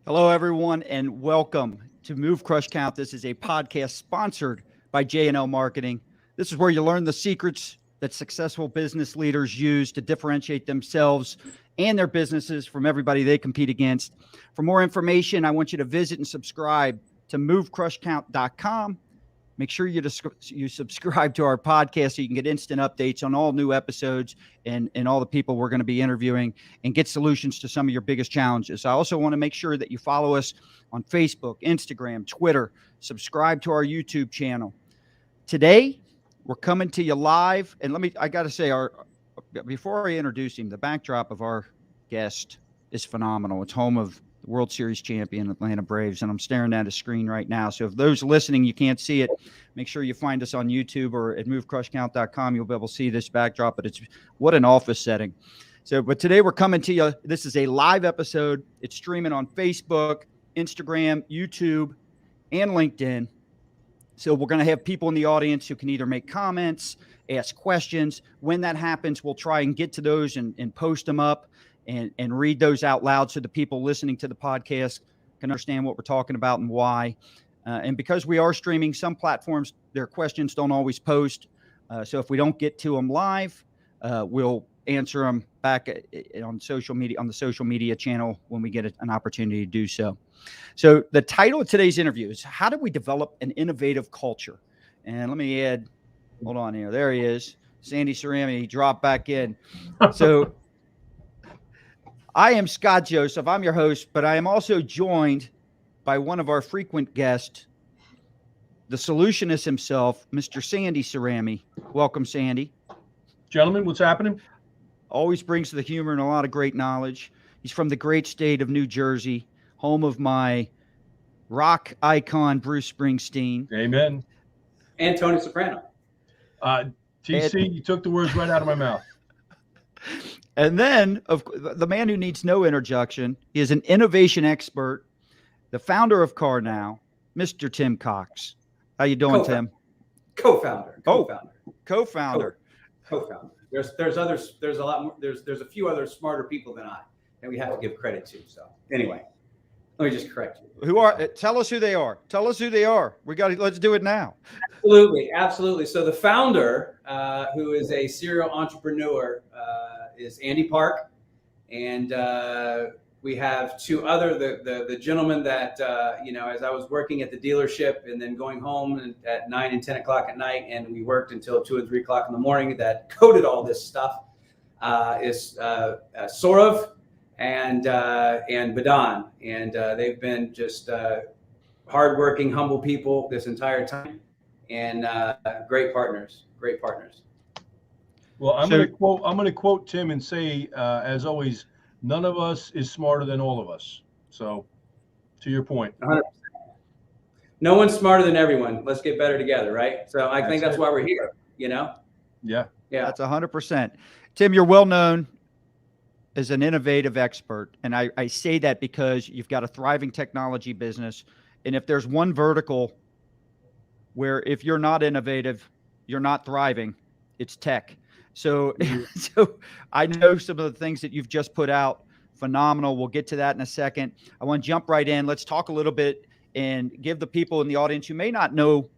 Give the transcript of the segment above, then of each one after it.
Hello, everyone, and welcome to Move Crush Count. This is a podcast sponsored by J&L Marketing. This is where you learn the secrets that successful business leaders use to differentiate themselves and their businesses from everybody they compete against. For more information, I want you to visit and subscribe to movecrushcount.com. Make sure you subscribe to our podcast so you can get instant updates on all new episodes and all the people we're going to be interviewing and get solutions to some of your biggest challenges. I also want to make sure that you follow us on Facebook, Instagram, Twitter, subscribe to our YouTube channel. Today, we're coming to you live. And I got to say, before I introduce him, the backdrop of our guest is phenomenal. It's home of World Series champion Atlanta Braves, and I'm staring at a screen right now. So if those listening, you can't see it, make sure you find us on YouTube or at movecrushcount.com. You'll be able to see this backdrop, but it's what an office setting. But today we're coming to you. This is a live episode. It's streaming on Facebook, Instagram, YouTube, and LinkedIn. So we're going to have people in the audience who can either make comments, ask questions. When that happens, we'll try and get to those and post them up. And read those out loud so the people listening to the podcast can understand what we're talking about and why. And because we are streaming, some platforms, their questions don't always post. So if we don't get to them live, we'll answer them back on social media, on the social media channel when we get an opportunity to do so. So the title of today's interview is How Do We Develop an Innovative Culture? And let me add, hold on here. There he is. Sandy Cerami, he dropped back in. So I am Scott Joseph. I'm your host, but I am also joined by one of our frequent guests, the solutionist himself, Mr. Sandy Cerami. Welcome, Sandy. Gentlemen, what's happening? Always brings the humor and a lot of great knowledge. He's from the great state of New Jersey, home of my rock icon, Bruce Springsteen. Amen. And Tony Soprano. TC, you took the words right out of my mouth. And then, the man who needs no introduction, he is an innovation expert, the founder of CarNow, Mr. Tim Cox. How you doing, Tim? Co-founder. Co-founder. There's others. There's a lot more. There's a few other smarter people than I that we have to give credit to. So anyway, let me just correct you. Tell us who they are. Tell us who they are. Let's do it now. Absolutely. So the founder, who is a serial entrepreneur, is Andy Park, and we have two other the gentlemen that as I was working at the dealership and then going home at 9 and 10 o'clock at night, and we worked until 2 and 3 o'clock in the morning, that coded all this stuff, is Saurav and Badan, and they've been just hardworking, humble people this entire time, and great partners. Well, I'm going to quote Tim and say, as always, none of us is smarter than all of us. So, to your point, 100%. No one's smarter than everyone. Let's get better together, right? So I think that's why we're here. Yeah. That's 100%. Tim, you're well known as an innovative expert, and I say that because you've got a thriving technology business, and if there's one vertical where if you're not innovative, you're not thriving, it's tech. So I know some of the things that you've just put out, phenomenal. We'll get to that in a second. I want to jump right in. Let's talk a little bit and give the people in the audience who may know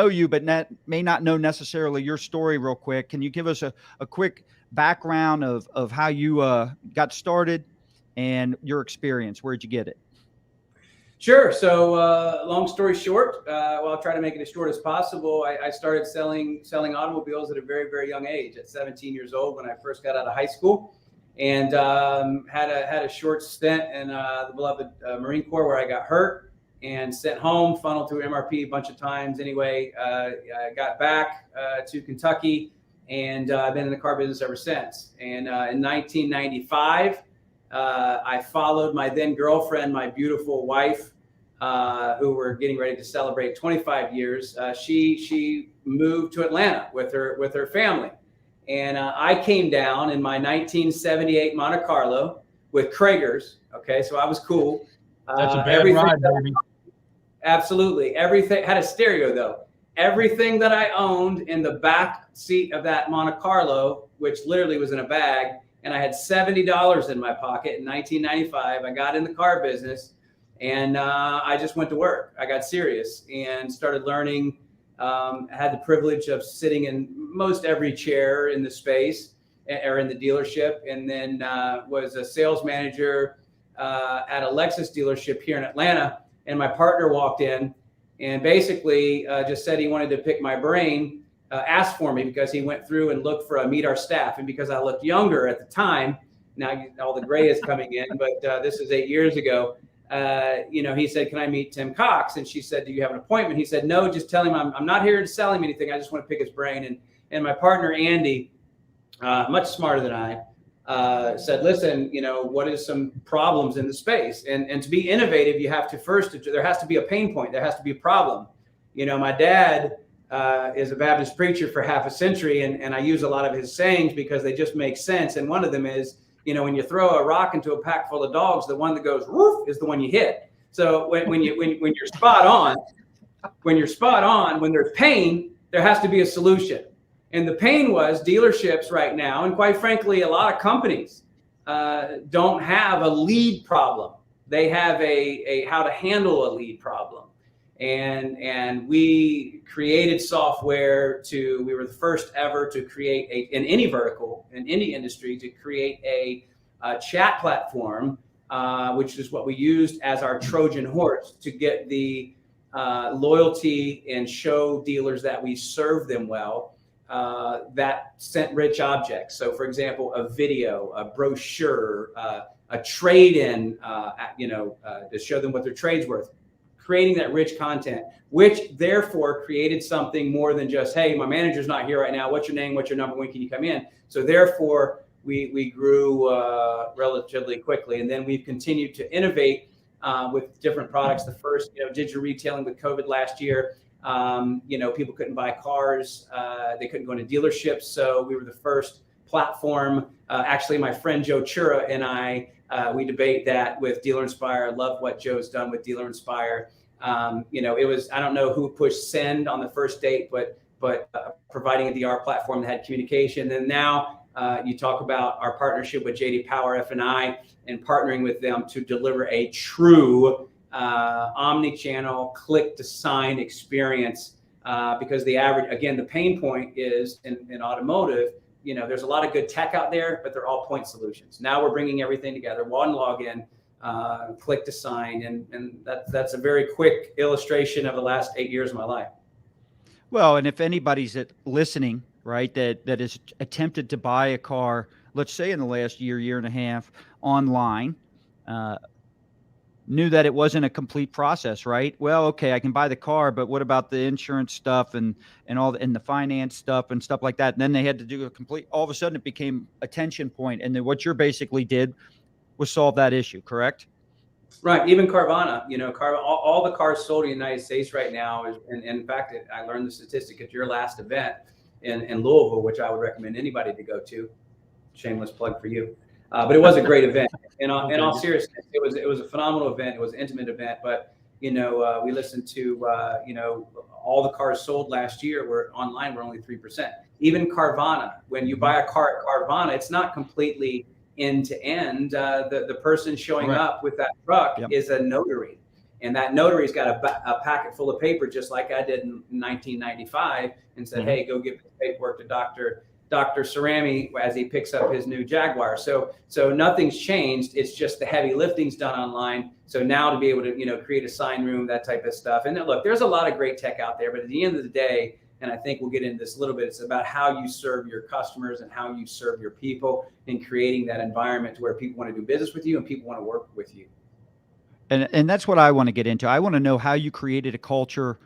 you, but may not know necessarily your story real quick. Can you give us a quick background of how you got started and your experience? Where'd you get it? Sure. So long story short, I'll try to make it as short as possible. I started selling automobiles at a very, very young age, at 17 years old when I first got out of high school, and had a short stint in the beloved Marine Corps where I got hurt and sent home, funneled through MRP a bunch of times. Anyway, I got back to Kentucky, and I've been in the car business ever since. And in 1995, I followed my then girlfriend, my beautiful wife, who were getting ready to celebrate 25 years. She moved to Atlanta with her family, and I came down in my 1978 Monte Carlo with Kragers. Okay, so I was cool. That's a bad ride, baby. Absolutely, everything had a stereo though. Everything that I owned in the back seat of that Monte Carlo, which literally was in a bag, and I had $70 in my pocket in 1995. I got in the car business. And I just went to work. I got serious and started learning. Had the privilege of sitting in most every chair in the space or in the dealership, and then was a sales manager at a Lexus dealership here in Atlanta. And my partner walked in and basically just said he wanted to pick my brain, asked for me because he went through and looked for a meet our staff. And because I looked younger at the time, now all the gray is coming in, but this is 8 years ago. He said, "Can I meet Tim Cox?" And she said, "Do you have an appointment?" He said, "No, just tell him I'm not here to sell him anything. I just want to pick his brain." And my partner, Andy, much smarter than I, said, "Listen, what is some problems in the space? And to be innovative, you have to there has to be a pain point. There has to be a problem. My dad is a Baptist preacher for half a century, and I use a lot of his sayings because they just make sense. And one of them is, when you throw a rock into a pack full of dogs, the one that goes woof is the one you hit. So when you're spot on, when there's pain, there has to be a solution. And the pain was dealerships right now, and quite frankly, a lot of companies don't have a lead problem. They have a how to handle a lead problem. And we created software we were the first ever to create in any vertical, in any industry, to create a chat platform, which is what we used as our Trojan horse to get the loyalty and show dealers that we serve them well, that sent rich objects. So for example, a video, a brochure, a trade-in, to show them what their trade's worth. Creating that rich content, which therefore created something more than just, "Hey, my manager's not here right now. What's your name? What's your number? When can you come in?" So therefore, we grew relatively quickly, and then we've continued to innovate with different products. The first, digital retailing with COVID last year. People couldn't buy cars, they couldn't go into dealerships, so we were the first platform. Actually, my friend Joe Chura and I, we debate that with Dealer Inspire. I love what Joe's done with Dealer Inspire. It was, I don't know who pushed send on the first date, but providing a DR platform that had communication. And now you talk about our partnership with JD Power F&I and partnering with them to deliver a true omni-channel click to sign experience, because the pain point is in automotive. There's a lot of good tech out there, but they're all point solutions. Now we're bringing everything together, one login, click to sign, and that's a very quick illustration of the last 8 years of my life. Well, and if anybody's listening, right, that is attempted to buy a car, let's say in the last year and a half online, knew that it wasn't a complete process, right? Well, okay, I can buy the car, but what about the insurance stuff and the finance stuff and stuff like that? And then they had to do all of a sudden it became a tension point. And then what you basically did was solve that issue, correct? Right. Even Carvana, all the cars sold in the United States right now and in fact, I learned the statistic at your last event in Louisville, which I would recommend anybody to go to. Shameless plug for you. But it was a great event. In all seriousness, it was a phenomenal event. It was an intimate event. But we listened to all the cars sold last year were online were only 3%. Even Carvana, when you buy a car at Carvana, it's not completely end to end. The person showing up with that truck is a notary, and that notary's got a packet full of paper, just like I did in 1995, and said, "Hey, go give the paperwork to Dr. Cerami as he picks up his new Jaguar." So nothing's changed. It's just the heavy lifting's done online. So now to be able to, create a sign room, that type of stuff. And look, there's a lot of great tech out there, but at the end of the day, and I think we'll get into this a little bit, it's about how you serve your customers and how you serve your people in creating that environment to where people want to do business with you and people want to work with you. And that's what I want to get into. I want to know how you created a culture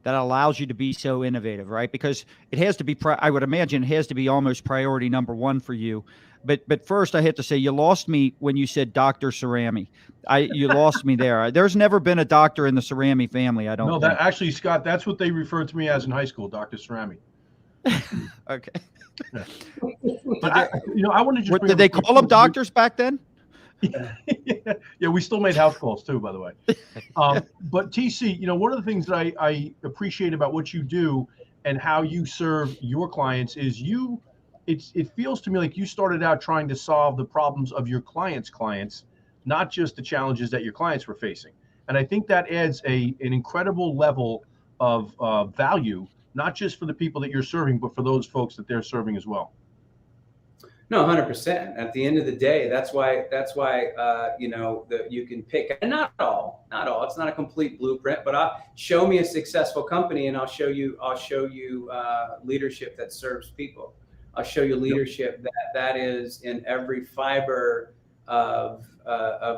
that allows you to be so innovative, right? Because it has to be, I would imagine it has to be almost priority number one for you. But first I have to say, you lost me when you said Dr. Cerami. You lost me there. There's never been a doctor in the Cerami family, I don't think. That actually, Scott, that's what they referred to me as in high school, Dr. Cerami. Okay. Yeah. But I want to just did they call them doctors back then? Yeah, we still made house calls too, by the way. But TC, one of the things that I appreciate about what you do and how you serve your clients is it feels to me like you started out trying to solve the problems of your clients, not just the challenges that your clients were facing. And I think that adds an incredible level of value, not just for the people that you're serving, but for those folks that they're serving as well. No, 100%. At the end of the day, that's why you can pick, and not all. It's not a complete blueprint, but show me a successful company, and I'll show you leadership that serves people. I'll show you leadership that is in every fiber of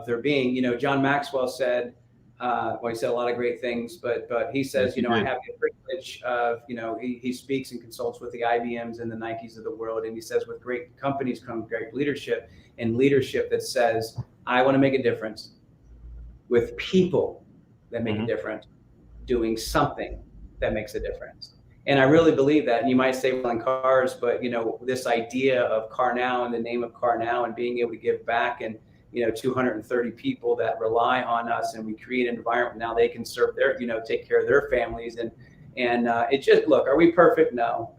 their being. John Maxwell said, he said a lot of great things, but he says, I have the privilege of, he speaks and consults with the IBMs and the Nikes of the world. And he says, with great companies come great leadership, and leadership that says, I want to make a difference with people that make a difference, doing something that makes a difference. And I really believe that. And you might say, well, in cars, but this idea of CarNow and the name of CarNow and being able to give back, and 230 people that rely on us, and we create an environment now they can serve their, take care of their families. And it just, look, are we perfect? No.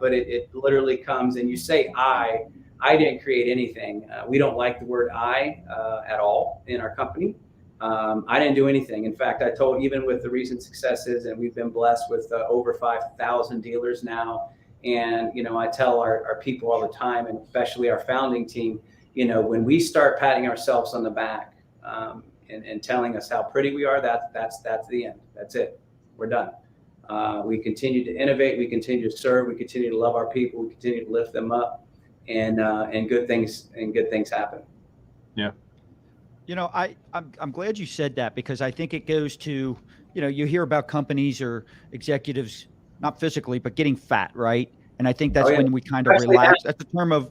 But it literally comes, and you say, I didn't create anything. We don't like the word I at all in our company. I didn't do anything. In fact, I told, even with the recent successes, and we've been blessed with over 5,000 dealers now. And, I tell our people all the time, and especially our founding team, when we start patting ourselves on the back and telling us how pretty we are, that's the end. That's it. We're done. We continue to innovate. We continue to serve. We continue to love our people. We continue to lift them up, and good things happen. Yeah. I'm glad you said that, because I think it goes to, you hear about companies or executives, not physically, but getting fat, right? And I think that's when we kind of relax. That's the term of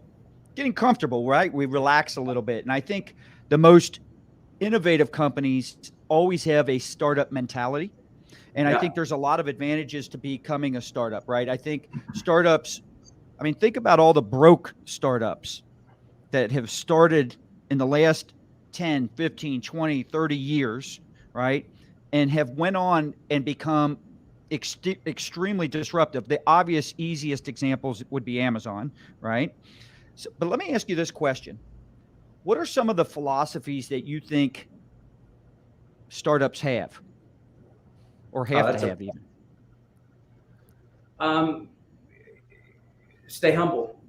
getting comfortable, right? We relax a little bit. And I think the most innovative companies always have a startup mentality. And I think there's a lot of advantages to becoming a startup, right? I think startups, think about all the broke startups that have started in the last 10, 15, 20, 30 years, right? And have went on and become extremely disruptive. The obvious, easiest examples would be Amazon, right? So, but let me ask you this question. What are some of the philosophies that you think startups have, or have to have even? Stay humble.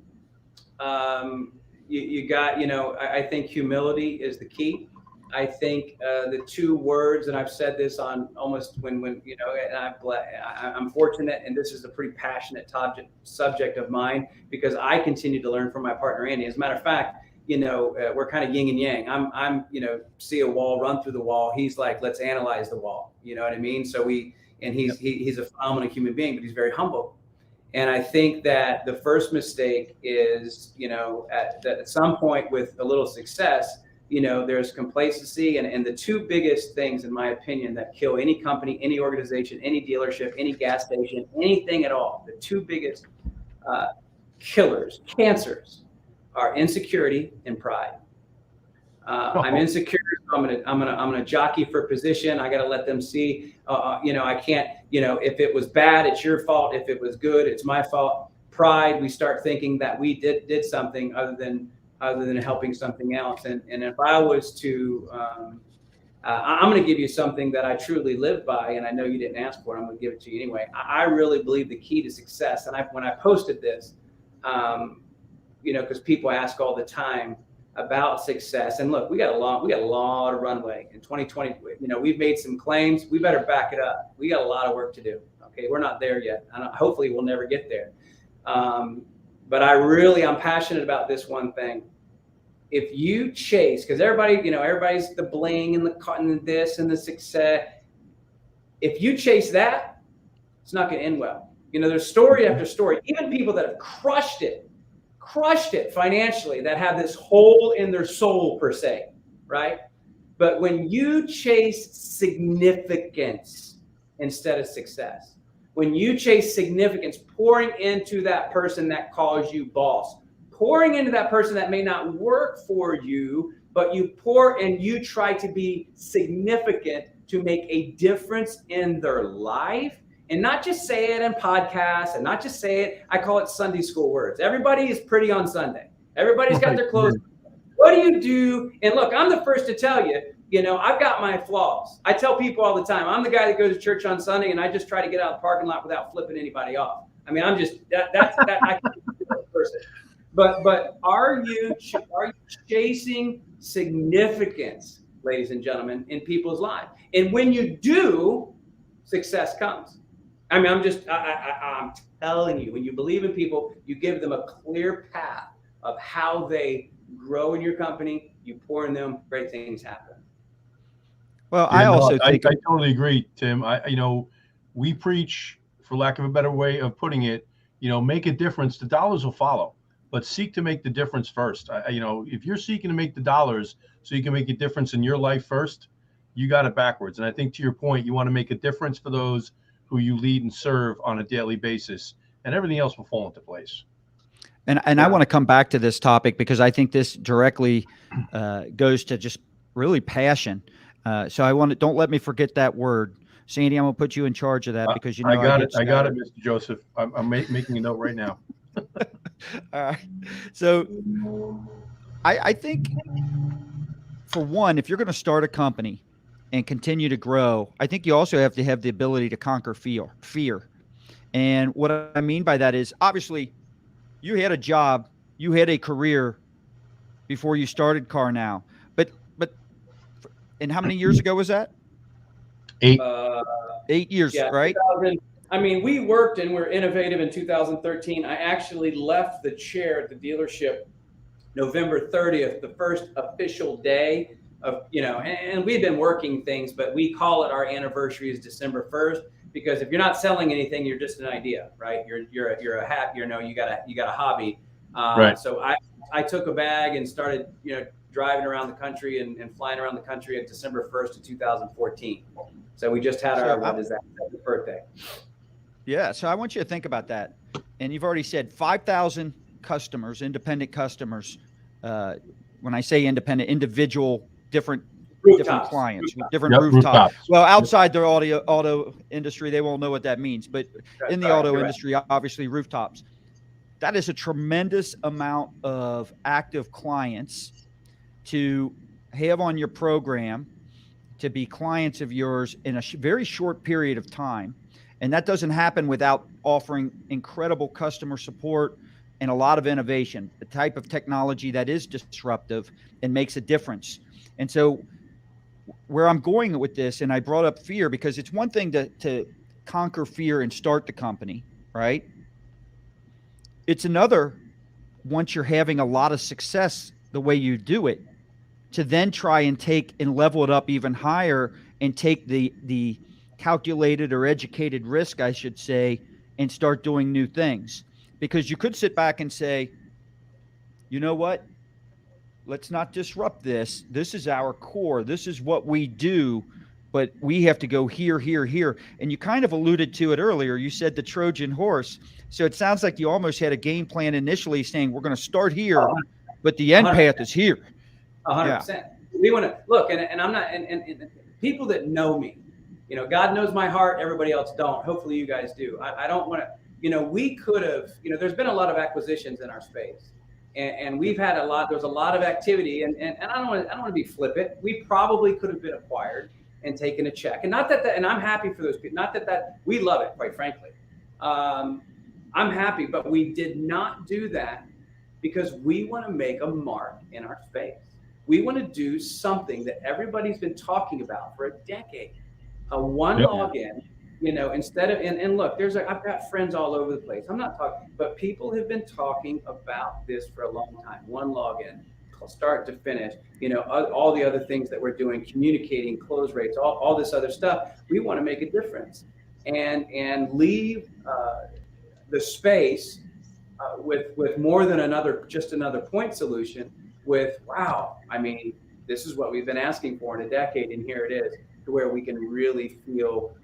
You got, I think humility is the key. I think the two words, and I've said this on almost when and I'm fortunate, and this is a pretty passionate subject of mine, because I continue to learn from my partner Andy. As a matter of fact, we're kind of yin and yang. I'm see a wall, run through the wall. He's like, let's analyze the wall. You know what I mean? So he's a phenomenal human being, but he's very humble. And I think that the first mistake is, at some point with a little success, there's complacency, and the two biggest things, in my opinion, that kill any company, any organization, any dealership, any gas station, anything at all. The two biggest killers, cancers, are insecurity and pride. I'm insecure, so I'm gonna jockey for position. I got to let them see, I can't, if it was bad, it's your fault. If it was good, it's my fault. Pride, we start thinking that we did something other than helping something else. And if I was to, I'm going to give you something that I truly live by, and I know you didn't ask for it. I'm going to give it to you anyway. I really believe the key to success, and when I posted this, because people ask all the time about success, and look, we got a lot of runway in 2020. We've made some claims. We better back it up. We got a lot of work to do. Okay, we're not there yet, and hopefully we'll never get there. But I'm passionate about this one thing. If you chase, because everybody's the bling and the this and the success. If you chase that, it's not going to end well. There's story after story, even people that have crushed it financially, that have this hole in their soul per se, right? But when you chase significance instead of success, when you chase significance, pouring into that person that calls you boss, pouring into that person that may not work for you, but you pour and you try to be significant to make a difference in their life, and not just say it in podcasts, and not just say it, I call it Sunday school words. Everybody is pretty on Sunday. Everybody's got their clothes. What do you do? And look, I'm the first to tell you, I've got my flaws. I tell people all the time, I'm the guy that goes to church on Sunday and I just try to get out of the parking lot without flipping anybody off. I mean, I'm just that's I can be that person. But are you chasing significance, ladies and gentlemen, in people's lives? And when you do, success comes. I mean, I'm telling you, when you believe in people, you give them a clear path of how they grow in your company. You pour in them, great things happen. Well, I also think I totally agree, Tim. We preach, for lack of a better way of putting it, make a difference. The dollars will follow, but seek to make the difference first. If you're seeking to make the dollars so you can make a difference in your life first, you got it backwards. And I think, to your point, you want to make a difference for those who you lead and serve on a daily basis, and everything else will fall into place. And I want to come back to this topic because I think this directly goes to just really passion. So don't let me forget that word. Sandy, I'm going to put you in charge of that because I got it, Mr. Joseph. I'm making a note right now. All right. So I think, for one, if you're going to start a company and continue to grow, I think you also have to have the ability to conquer fear. And what I mean by that is, obviously, you had a job, you had a career before you started CarNow. But and how many years ago was that? 8. 8 years, yeah, right? We worked and we're innovative in 2013. I actually left the chair at the dealership November 30th, the first official day of, and we've been working things, but we call it our anniversary is December 1st, because if you're not selling anything, you're just an idea, right? You're a hat, you got a hobby. Right. So I took a bag and started, driving around the country and flying around the country at December 1st of 2014. So we just had our, what is that, 7th birthday. Yeah. So I want you to think about that. And you've already said 5,000 customers, independent customers. When I say independent, individual, different clients, different rooftops. Well, outside the auto industry, they won't know what that means. But in the auto industry, obviously rooftops. That is a tremendous amount of active clients to have on your program, to be clients of yours in a very short period of time. And that doesn't happen without offering incredible customer support and a lot of innovation, the type of technology that is disruptive and makes a difference. And so where I'm going with this, and I brought up fear because it's one thing to conquer fear and start the company, right? It's another, once you're having a lot of success the way you do it, to then try and take and level it up even higher and take the calculated or educated risk, I should say, and start doing new things. Because you could sit back and say, you know what? Let's not disrupt this. This is our core. This is what we do, but we have to go here, here, here. And you kind of alluded to it earlier. You said the Trojan horse. So it sounds like you almost had a game plan initially saying we're going to start here, but the end path is here. 100%. Yeah. We want to look, and I'm not, and people that know me, God knows my heart. Everybody else don't. Hopefully you guys do. I don't want to, we could have, there's been a lot of acquisitions in our space. And we've had there's a lot of activity, and I don't want to be flippant. We probably could have been acquired and taken a check, and not that and I'm happy for those people. Not that we love it, quite frankly. I'm happy, but we did not do that because we want to make a mark in our space. We want to do something that everybody's been talking about for a decade. A one login, instead of, and look, I've got friends all over the place. I'm not talking, but people have been talking about this for a long time. One login, start to finish, all the other things that we're doing, communicating, close rates, all this other stuff. We want to make a difference and leave the space with more than just another point solution with, wow, I mean, this is what we've been asking for in a decade, and here it is, to where we can really feel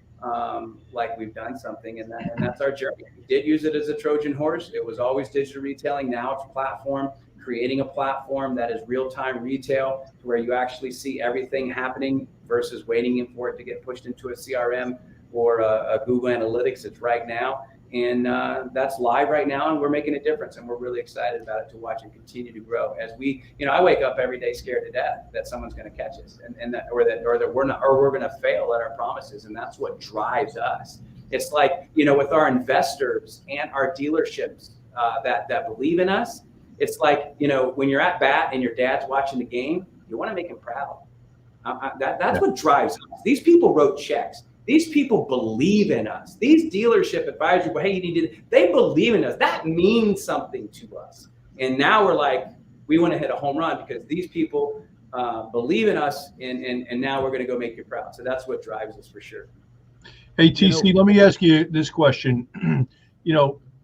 like we've done something, and that's our journey. We did use it as a Trojan horse. It was always digital retailing. Now it's a platform, creating a platform that is real-time retail, to where you actually see everything happening versus waiting for it to get pushed into a CRM or a Google Analytics. It's right now. And that's live right now, and we're making a difference, and we're really excited about it to watch it continue to grow. As we, I wake up every day scared to death that someone's going to catch us, and that we're going to fail at our promises, and that's what drives us. It's like, with our investors and our dealerships that believe in us. It's like, when you're at bat and your dad's watching the game, you want to make him proud. That's what drives us. These people wrote checks. These people believe in us. These dealership advisors, hey, you need to, they believe in us. That means something to us. And now we're like, we want to hit a home run because these people believe in us, and now we're going to go make you proud. So that's what drives us for sure. Hey, TC, let me ask you this question.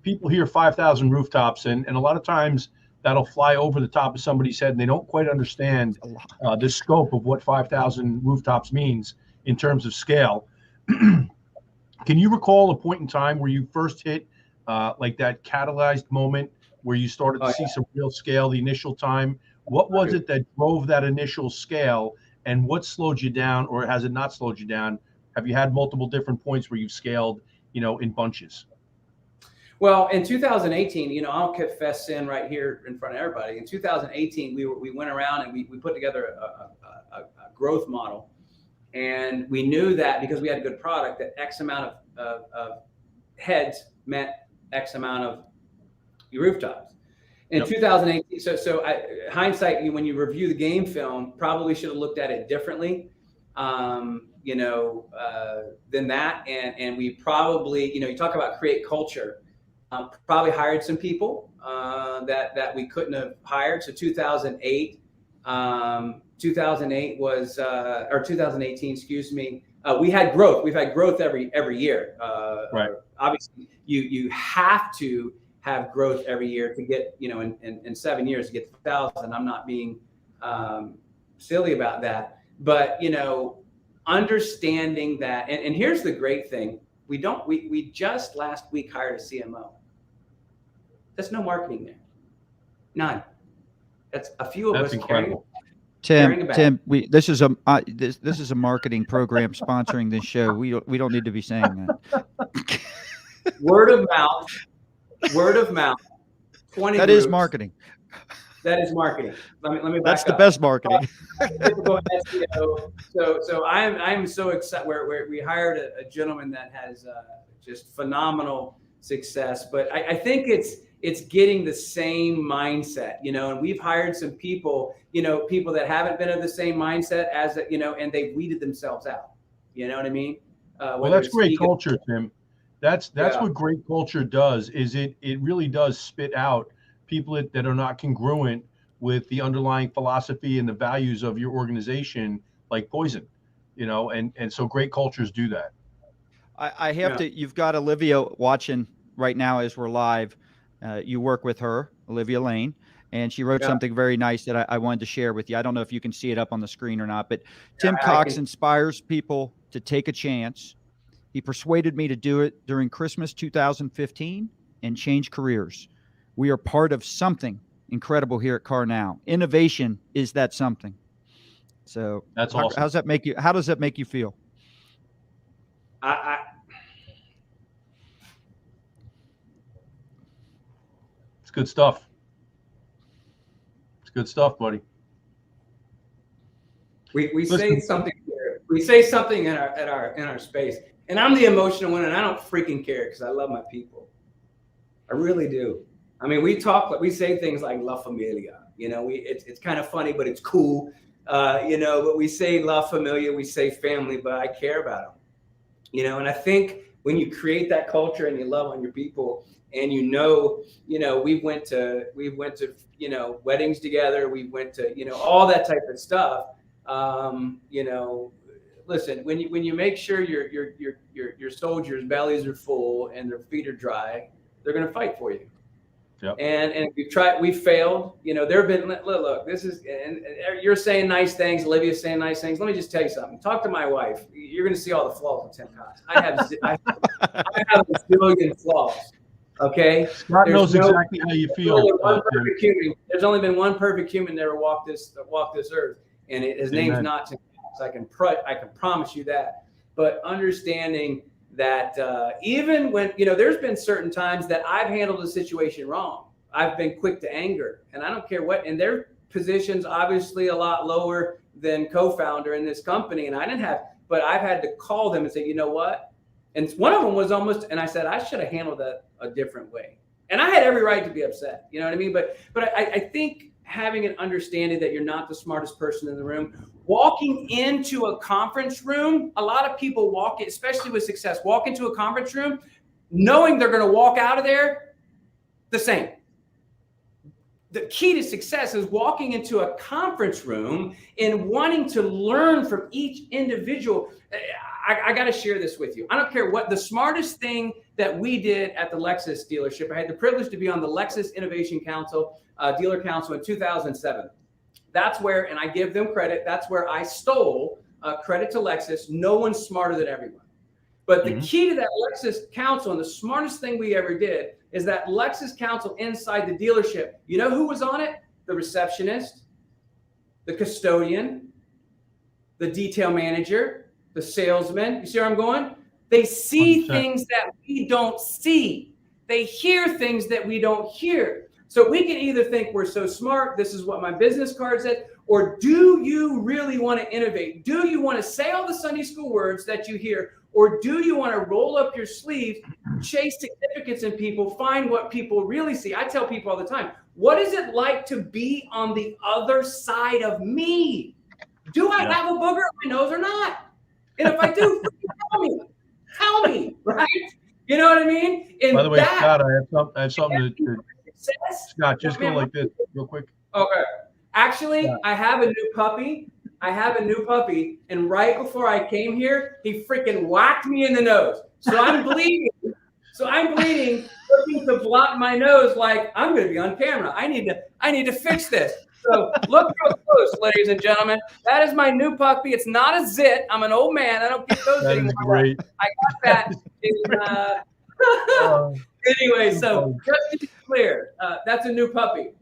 People hear 5,000 rooftops, and a lot of times that'll fly over the top of somebody's head, and they don't quite understand the scope of what 5,000 rooftops means in terms of scale. Can you recall a point in time where you first hit like that catalyzed moment where you started to see some real scale, the initial time? What was it that drove that initial scale, and what slowed you down, or has it not slowed you down? Have you had multiple different points where you've scaled, in bunches? Well, in 2018, I'll confess sin right here in front of everybody. In 2018, we went around and we put together a growth model. And we knew that because we had a good product, that X amount of heads meant X amount of rooftops. In 2018, hindsight, when you review the game film, probably should have looked at it differently, than that. And we probably, you talk about create culture, probably hired some people that we couldn't have hired. So 2008 was, or 2018, excuse me. We had growth. We've had growth every year. Right. Obviously, you have to have growth every year to get, in 7 years to get to 1,000. I'm not being silly about that, but understanding that. And here's the great thing: we just last week hired a CMO. There's no marketing there, none. That's a few of That's us incredible. Tim, this is a marketing program sponsoring this show. We don't need to be saying that. Word of mouth. 20 That groups. is marketing. That is marketing. Let me back That's up. the best marketing. Typical SEO. So I'm so excited. Where we hired a gentleman that has just phenomenal success, but I think it's getting the same mindset, and we've hired some people, people that haven't been of the same mindset as, and they've weeded themselves out. You know what I mean? Well, that's great culture, Tim. That's what great culture does, is it really does spit out people that are not congruent with the underlying philosophy and the values of your organization, like poison, and so great cultures do that. I have to, you've got Olivia watching right now as we're live. You work with her, Olivia Lane, and she wrote something very nice that I wanted to share with you. I don't know if you can see it up on the screen or not, but Tim Cox inspires people to take a chance. He persuaded me to do it during Christmas 2015 and change careers. We are part of something incredible here at CarNow. Innovation is that something. So that's awesome. How does that make you feel? It's good stuff. It's good stuff, buddy. We say something here. We say something in our space, and I'm the emotional one, and I don't freaking care because I love my people. I really do. I mean, we say things like La Familia. It's kind of funny, but it's cool. But we say La Familia, we say family, but I care about them. And I think when you create that culture and you love on your people, and we went to weddings together, we went to all that type of stuff. Listen, when you make sure your soldiers' bellies are full and their feet are dry, they're going to fight for you. Yep. And we failed. There have been, look, this is, and you're saying nice things, Olivia's saying nice things. Let me just tell you something. Talk to my wife. You're going to see all the flaws of Tim Cox. I have a zillion flaws. Okay. Scott knows exactly how you feel. There's only been one perfect human that ever walked this earth, and his name's not Tim Cox. I can promise you that. But understanding that even when, there's been certain times that I've handled a situation wrong. I've been quick to anger, and I don't care what, and their position's obviously a lot lower than co-founder in this company. And but I've had to call them and say, you know what? And one of them was and I said, I should have handled that a different way. And I had every right to be upset. You know what I mean? But I think having an understanding that you're not the smartest person in the room, walking into a conference room, a lot of people walk, especially with success, walk into a conference room knowing they're going to walk out of there the same. The key to success is walking into a conference room and wanting to learn from each individual. I got to share this with you. I don't care what the smartest thing that we did at the Lexus dealership. I had the privilege to be on the Lexus Innovation Council, Dealer Council in 2007. That's where, and I give them credit, that's where I stole credit to Lexus. No one's smarter than everyone. But the key to that Lexus Council, and the smartest thing we ever did, is that Lexus Council inside the dealership. You know who was on it? The receptionist, the custodian, the detail manager, the salesman. You see where I'm going? They see 100%. Things that we don't see. They hear things that we don't hear. So we can either think we're so smart, this is what my business card said, or do you really want to innovate? Do you want to say all the Sunday school words that you hear? Or do you want to roll up your sleeves, chase significance in people, find what people really see? I tell people all the time, what is it like to be on the other side of me? Do I have a booger on my nose or not? And if I do, tell me, right? You know what I mean? And by the way, Scott, I have something to Scott, just go like this real quick. Okay. Actually, I have a new puppy. And right before I came here, he freaking whacked me in the nose. So I'm bleeding. Looking to block my nose like I'm going to be on camera. I need to fix this. So look real close, ladies and gentlemen. That is my new puppy. It's not a zit. I'm an old man. I don't get those that anymore. Is great. I got that. Anyway, so just to be clear, that's a new puppy.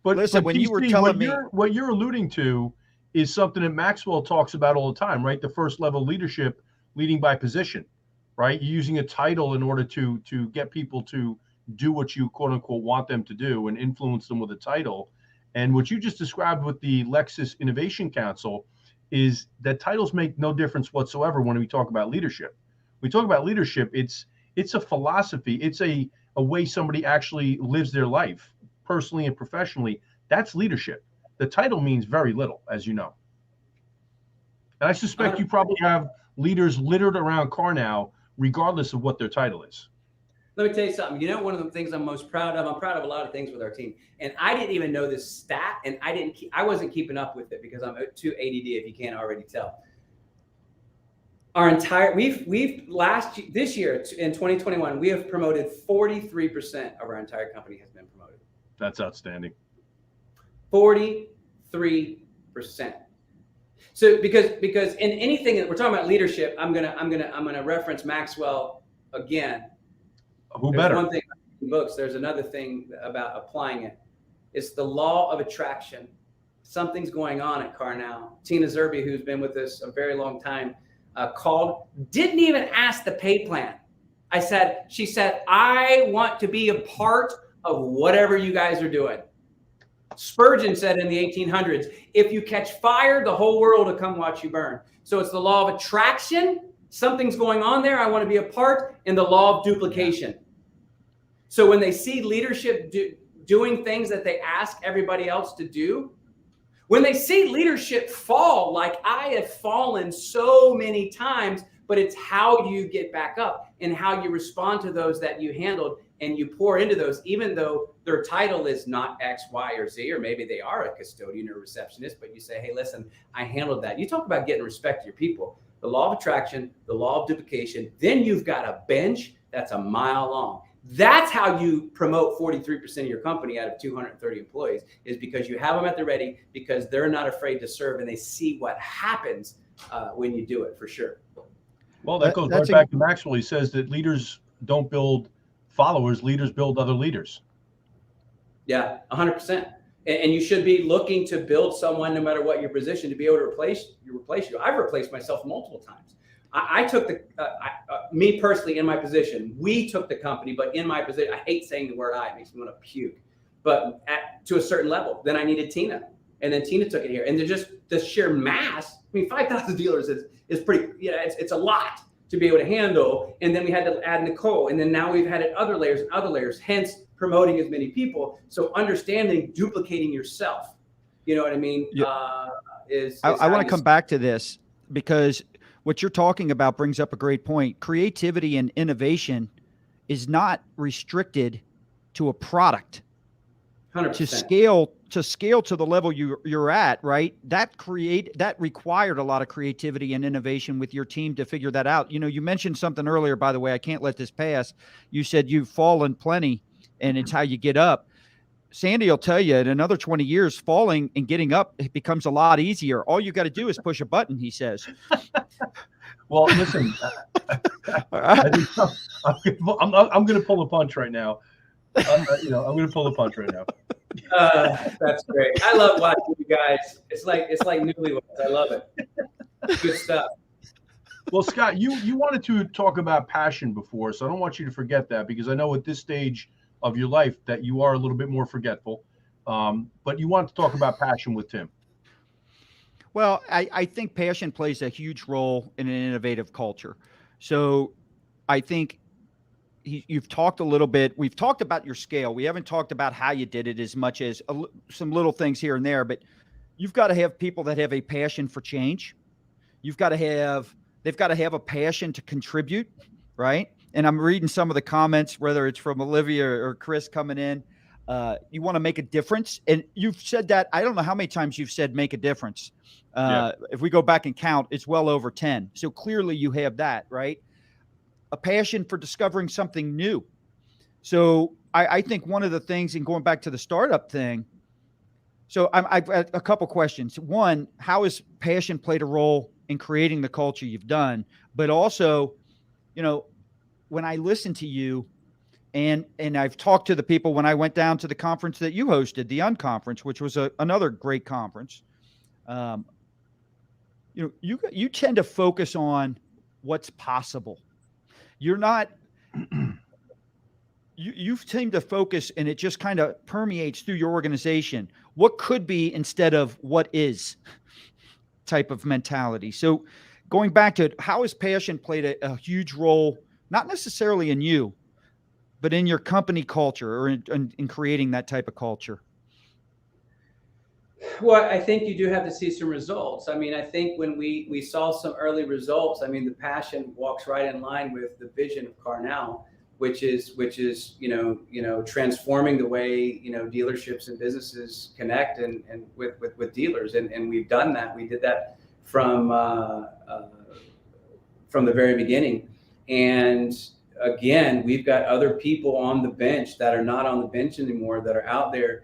But listen, when you were telling me what you're alluding to is something that Maxwell talks about all the time, right? The first level leadership, leading by position, right? You're using a title in order to get people to do what you quote unquote want them to do and influence them with a title. And what you just described with the Lexus Innovation Council is that titles make no difference whatsoever when we talk about leadership. We talk about leadership, it's a philosophy, it's a way somebody actually lives their life, personally and professionally. That's leadership. The title means very little, as you know. And I suspect you probably have leaders littered around CarNow, regardless of what their title is. Let me tell you something. One of the things I'm most proud of, I'm proud of a lot of things with our team. And I didn't even know this stat, and I wasn't keeping up with it because I'm too ADD, if you can't already tell. This year in 2021, we have promoted 43% of our entire company has been promoted. That's outstanding. 43%. So because in anything that we're talking about leadership, I'm gonna reference Maxwell again. Who better? There's one thing in books. There's another thing about applying it. It's the law of attraction. Something's going on at CarNow. Tina Zerby, who's been with us a very long time, called, didn't even ask the pay plan. She said, I want to be a part of whatever you guys are doing. Spurgeon said in the 1800s, if you catch fire, the whole world will come watch you burn. So it's the law of attraction. Something's going on there. I want to be a part in the law of duplication. So when they see leadership doing things that they ask everybody else to do, when they see leadership fall, like I have fallen so many times, but it's how you get back up and how you respond to those that you handled, and you pour into those, even though their title is not X, Y, or Z, or maybe they are a custodian or a receptionist, but you say, hey, listen, I handled that. You talk about getting respect to your people. The law of attraction, the law of duplication, then you've got a bench that's a mile long. That's how you promote 43% of your company out of 230 employees, is because you have them at the ready, because they're not afraid to serve, and they see what happens when you do it, for sure. Well, that goes right back to Maxwell. He says that leaders don't build followers, leaders build other leaders. Yeah, 100%. And you should be looking to build someone, no matter what your position, to be able to replace you. I've replaced myself multiple times. I took me personally in my position, we took the company, but in my position, I hate saying the word it makes me want to puke, but to a certain level. Then I needed Tina, and then Tina took it here. And just the sheer mass, 5,000 dealers is pretty, it's a lot to be able to handle. And then we had to add Nicole, and then now we've had it other layers, hence promoting as many people. So understanding, duplicating yourself, you know what I mean? Yeah. I want to come back to this, because what you're talking about brings up a great point. Creativity and innovation is not restricted to a product. 100%. To scale to the level you're at, right? That required a lot of creativity and innovation with your team to figure that out. You mentioned something earlier, by the way, I can't let this pass. You said you've fallen plenty and it's how you get up. Sandy will tell you in another 20 years, falling and getting up, it becomes a lot easier. All you got to do is push a button, he says. Well, listen, I'm going to pull a punch right now. I'm going to pull a punch right now. That's great. I love watching you guys. It's like newlyweds. I love it. Good stuff. Well, Scott, you wanted to talk about passion before, so I don't want you to forget that, because I know at this stage of your life that you are a little bit more forgetful. But you want to talk about passion with Tim. Well, I think passion plays a huge role in an innovative culture. So I think you've talked a little bit. We've talked about your scale. We haven't talked about how you did it as much as some little things here and there. But you've got to have people that have a passion for change. They've got to have a passion to contribute, right? And I'm reading some of the comments, whether it's from Olivia or Chris coming in. You want to make a difference. And you've said that. I don't know how many times you've said make a difference. If we go back and count, it's well over 10. So clearly you have that, right? A passion for discovering something new. So I think one of the things, and going back to the startup thing, so I've got a couple questions. One, how has passion played a role in creating the culture you've done? But also, when I listen to you, and I've talked to the people when I went down to the conference that you hosted, the Unconference, which was another great conference. You tend to focus on what's possible. You're not, you tend to focus, and it just kind of permeates through your organization. What could be instead of what is type of mentality. So going back to it, how has passion played a huge role, not necessarily in you, but in your company culture or in creating that type of culture? Well, I think you do have to see some results. I mean, I think when we saw some early results, I mean, the passion walks right in line with the vision of CarNow, which is transforming the way dealerships and businesses connect and with dealers, and we've done that. We did that from the very beginning, and again, we've got other people on the bench that are not on the bench anymore, that are out there,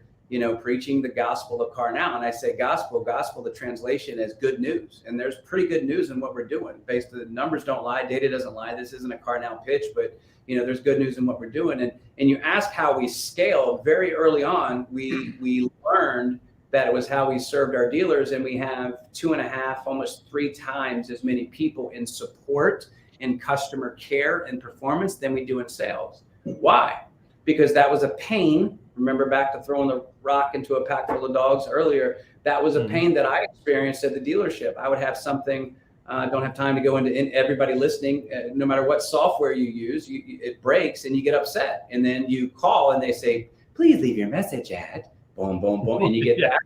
preaching the gospel of CarNow. And I say gospel, the translation is good news. And there's pretty good news in what we're doing. Based on the numbers don't lie, data doesn't lie. This isn't a CarNow pitch, but there's good news in what we're doing. And you ask how we scale. Very early on, we learned that it was how we served our dealers, and we have 2.5, almost 3 times as many people in support and customer care and performance than we do in sales. Why? Because that was a pain. Remember back to throwing the rock into a pack full of dogs earlier. That was a pain that I experienced at the dealership. I would have something, don't have time to go into everybody listening, no matter what software you use, it breaks and you get upset. And then you call and they say, please leave your message at boom, boom, boom. And you get that.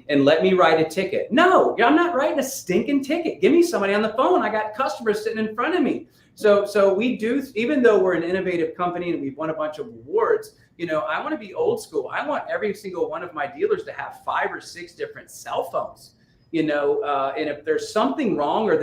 And let me write a ticket. No, I'm not writing a stinking ticket. Give me somebody on the phone. I got customers sitting in front of me. So we do, even though we're an innovative company and we've won a bunch of awards, I want to be old school. I want every single one of my dealers to have 5 or 6 different cell phones, and if there's something wrong, or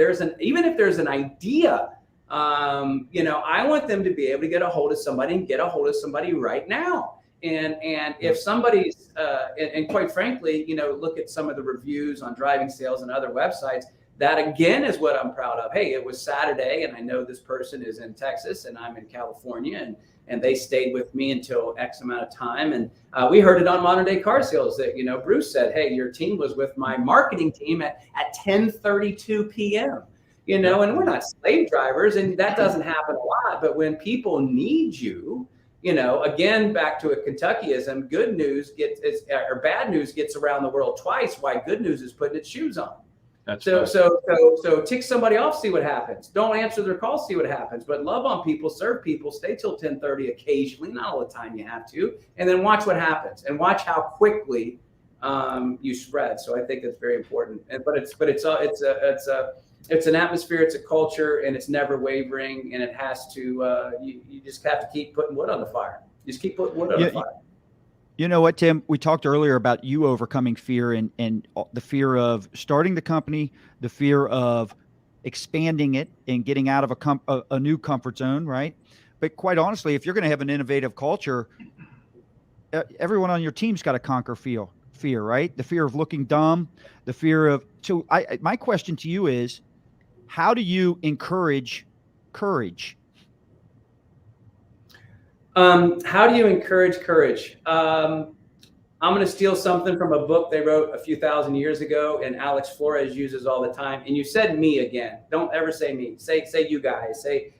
even if there's an idea, I want them to be able to get a hold of somebody and get a hold of somebody right now. And if somebody's, and quite frankly, look at some of the reviews on Driving Sales and other websites, that again is what I'm proud of. Hey, it was Saturday and I know this person is in Texas and I'm in California, and they stayed with me until X amount of time. And we heard it on Modern Day Car Sales that, Bruce said, hey, your team was with my marketing team at 10:32 p.m. and we're not slave drivers, and that doesn't happen a lot. But when people need you, again, back to a Kentuckyism, good news or bad news gets around the world twice. Why good news is putting its shoes on. So tick somebody off, see what happens. Don't answer their call, see what happens. But love on people, serve people, stay till 10:30 occasionally, not all the time you have to, and then watch what happens and watch how quickly you spread. So I think that's very important. But it's an atmosphere, it's a culture, and it's never wavering, and it has to. You just have to keep putting wood on the fire. Just keep putting wood on the fire. You know what, Tim? We talked earlier about you overcoming fear and the fear of starting the company, the fear of expanding it and getting out of a new comfort zone, right? But quite honestly, if you're going to have an innovative culture, everyone on your team's got to conquer fear, right? The fear of looking dumb, the fear of. So my question to you is, how do you encourage courage? How do you encourage courage? I'm going to steal something from a book they wrote a few thousand years ago, and Alex Flores uses all the time. And you said me again. Don't ever say me. Say you guys. Say.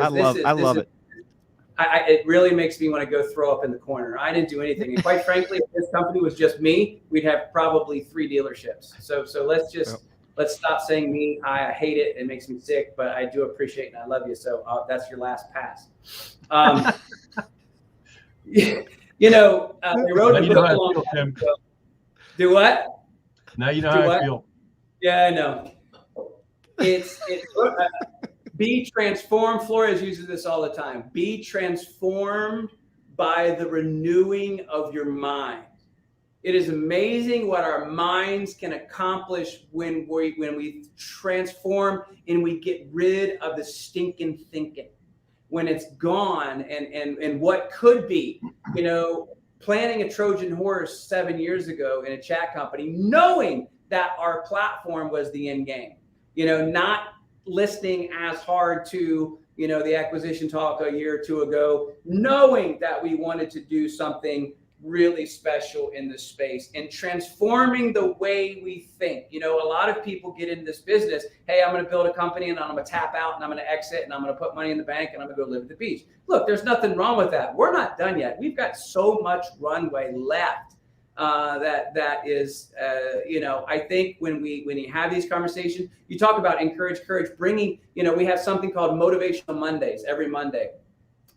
I love it. It really makes me want to go throw up in the corner. I didn't do anything, and quite frankly, if this company was just me, we'd have probably 3 dealerships. So let's stop saying me. I hate it. It makes me sick, but I do appreciate it and I love you. So that's your last pass. They wrote a book a long time ago. Do what? Now you know how I feel. Yeah, I know. It's be transformed. Flores uses this all the time. Be transformed by the renewing of your mind. It is amazing what our minds can accomplish when we transform and we get rid of the stinking thinking. When it's gone and what could be, planting a Trojan horse 7 years ago in a chat company, knowing that our platform was the end game, not listening as hard to, the acquisition talk a year or 2 ago, knowing that we wanted to do something really special in this space and transforming the way we think. A lot of people get into this business. Hey, I'm going to build a company and I'm going to tap out and I'm going to exit and I'm going to put money in the bank and I'm going to go live at the beach. Look, there's nothing wrong with that. We're not done yet. We've got so much runway left. That is, I think when you have these conversations, you talk about encourage courage, bringing, we have something called Motivational Mondays every Monday,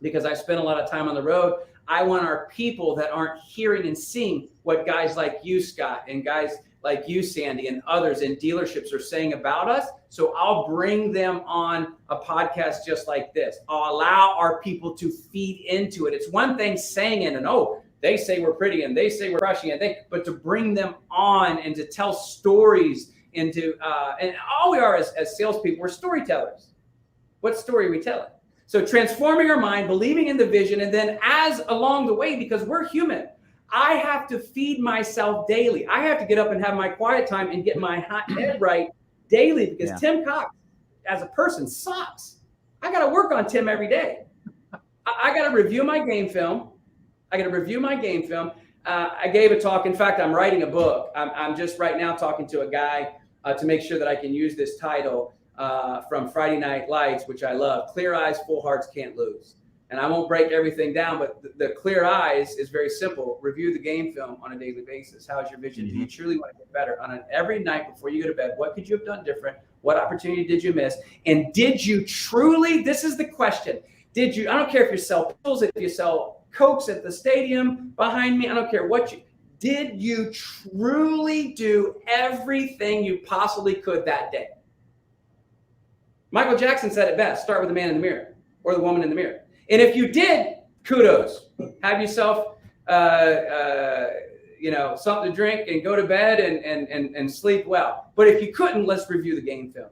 because I spend a lot of time on the road. I want our people that aren't hearing and seeing what guys like you, Scott, and guys like you, Sandy, and others in dealerships are saying about us. So I'll bring them on a podcast just like this. I'll allow our people to feed into it. It's one thing saying it and, they say we're pretty and they say we're crushing it, but to bring them on and to tell stories and all we are as salespeople, we're storytellers. What story are we telling? So transforming our mind, believing in the vision, and then as along the way, because we're human, I have to feed myself daily. I have to get up and have my quiet time and get my head right daily, because Tim Cox as a person sucks. I got to work on Tim every day. I got to review my game film. I gave a talk. In fact, I'm writing a book. I'm just right now talking to a guy to make sure that I can use this title from Friday Night Lights, which I love. Clear eyes, full hearts can't lose. And I won't break everything down, but the clear eyes is very simple. Review the game film on a daily basis. How's your vision? Do you truly want to get better? Every night before you go to bed, what could you have done different? What opportunity did you miss? And did you truly, this is the question, I don't care if you sell pills, if you sell Cokes at the stadium behind me, I don't care did you truly do everything you possibly could that day? Michael Jackson said it best, start with the man in the mirror or the woman in the mirror. And if you did, kudos. Have yourself, something to drink and go to bed and sleep well. But if you couldn't, let's review the game film.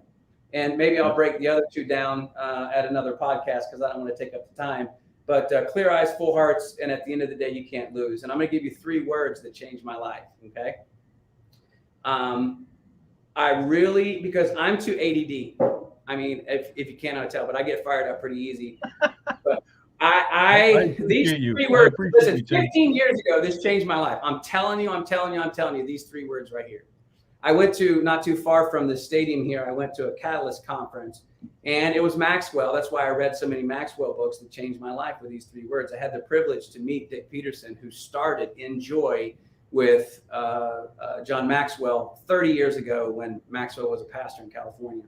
And maybe I'll break the other 2 down at another podcast because I don't want to take up the time. But clear eyes, full hearts, and at the end of the day, you can't lose. And I'm going to give you 3 words that changed my life, okay? Because I'm too ADD. I mean, if you cannot tell, but I get fired up pretty easy. But these 3 words, listen, 15 years ago, this changed my life. I'm telling you, these 3 words right here. I went to, not too far from the stadium here, I went to a Catalyst conference, and it was Maxwell. That's why I read so many Maxwell books that changed my life with these 3 words. I had the privilege to meet Dick Peterson, who started Enjoy with John Maxwell 30 years ago when Maxwell was a pastor in California.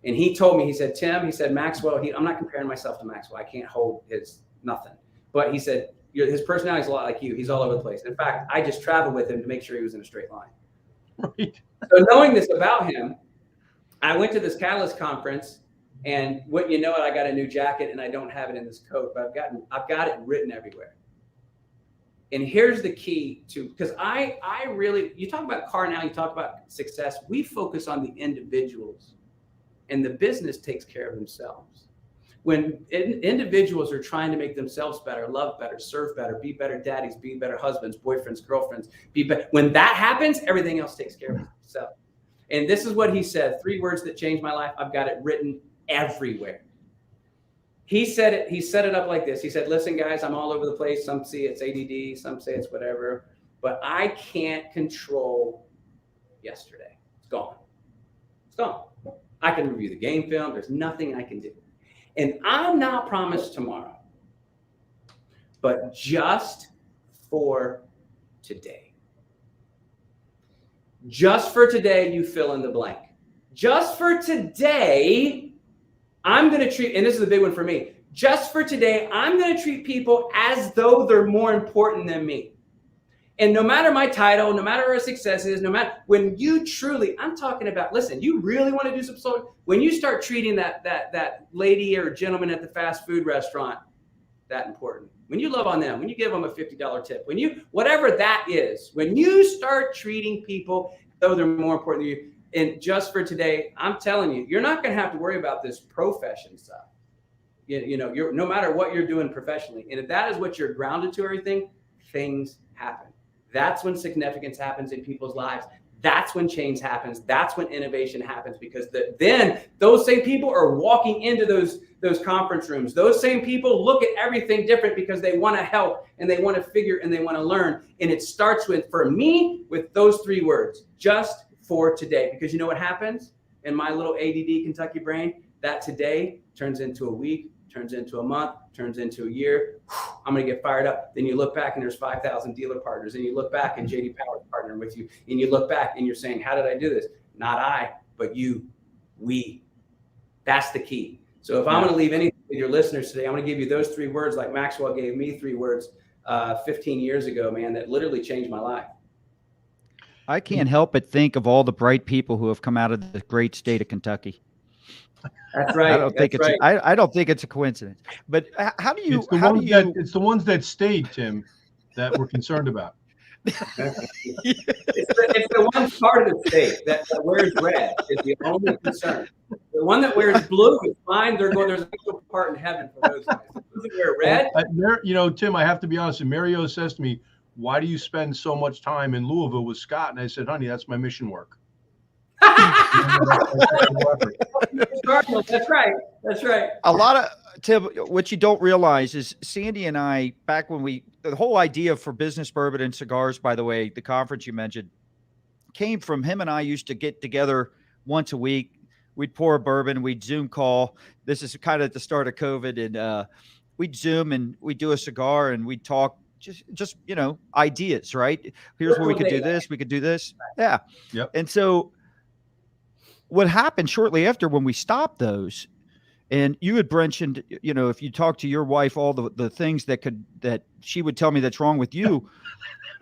And he told me, he said, Tim, he said, Maxwell, I'm not comparing myself to Maxwell. I can't hold his nothing. But he said, his personality is a lot like you. He's all over the place. In fact, I just traveled with him to make sure he was in a straight line. Right. So knowing this about him, I went to this Catalyst conference, and wouldn't you know it, I got a new jacket, and I don't have it in this coat, but I've got it written everywhere. And here's the key to, because I really, you talk about CarNow, you talk about success, we focus on the individuals, and the business takes care of themselves. When individuals are trying to make themselves better, love better, serve better, be better daddies, be better husbands, boyfriends, girlfriends, be better. When that happens, everything else takes care of itself. And this is what he said, 3 words that changed my life. I've got it written everywhere. He said it up like this. He said, listen, guys, I'm all over the place. Some say it's ADD, some say it's whatever, but I can't control yesterday. It's gone. It's gone. I can review the game film. There's nothing I can do. And I'm not promised tomorrow, but just for today. Just for today, you fill in the blank. Just for today, I'm going to treat, and this is a big one for me, just for today, I'm going to treat people as though they're more important than me. And no matter my title, no matter our success is, no matter, when you truly, I'm talking about, listen, you really want to do some sort, when you start treating that lady or gentleman at the fast food restaurant that important, when you love on them, when you give them a $50 tip, when you, whatever that is, when you start treating people though they're more important than you, and just for today, I'm telling you, you're not going to have to worry about this profession stuff. You know, you're, no matter what you're doing professionally. And if that is what you're grounded to everything, things happen. That's when significance happens in people's lives. That's when change happens. That's when innovation happens, because then those same people are walking into those conference rooms. Those same people look at everything different because they want to help and they want to figure and they want to learn. And it starts with, for me, with those 3 words, just for today. Because you know what happens in my little ADD Kentucky brain? That today turns into a week, turns into a month, turns into a year. I'm going to get fired up. Then you look back and there's 5,000 dealer partners, and you look back and JD Power's partnering with you, and you look back and you're saying, how did I do this? Not I, but you, we. That's the key. So if I'm going to leave anything with your listeners today, I'm going to give you those 3 words like Maxwell gave me 3 words 15 years ago, man, that literally changed my life. I can't help but think of all the bright people who have come out of the great state of Kentucky. That's right. I don't think it's I don't think it's a coincidence. But how do you? It's the ones that stayed, Tim, that we're concerned about. It's the one part of the state that wears red is the only concern. The one that wears blue is fine. There's a special part in heaven for those guys. Those that wear red. You know, Tim, I have to be honest. And Mario says to me, "Why do you spend so much time in Louisville with Scott?" And I said, "Honey, that's my mission work." That's right. That's right. A lot of, Tim, what you don't realize is Sandy and I, back when the whole idea for Business Bourbon and Cigars, by the way, the conference you mentioned, came from him and I used to get together once a week. We'd pour a bourbon, we'd Zoom call. This is kind of at the start of COVID, and we'd Zoom and we'd do a cigar and we'd talk just you know, ideas, right? Here's where we could do this, we could do this. Yeah. Yep. And so what happened shortly after when we stopped those, and you had mentioned, you know, if you talk to your wife, all the things that she would tell me that's wrong with you.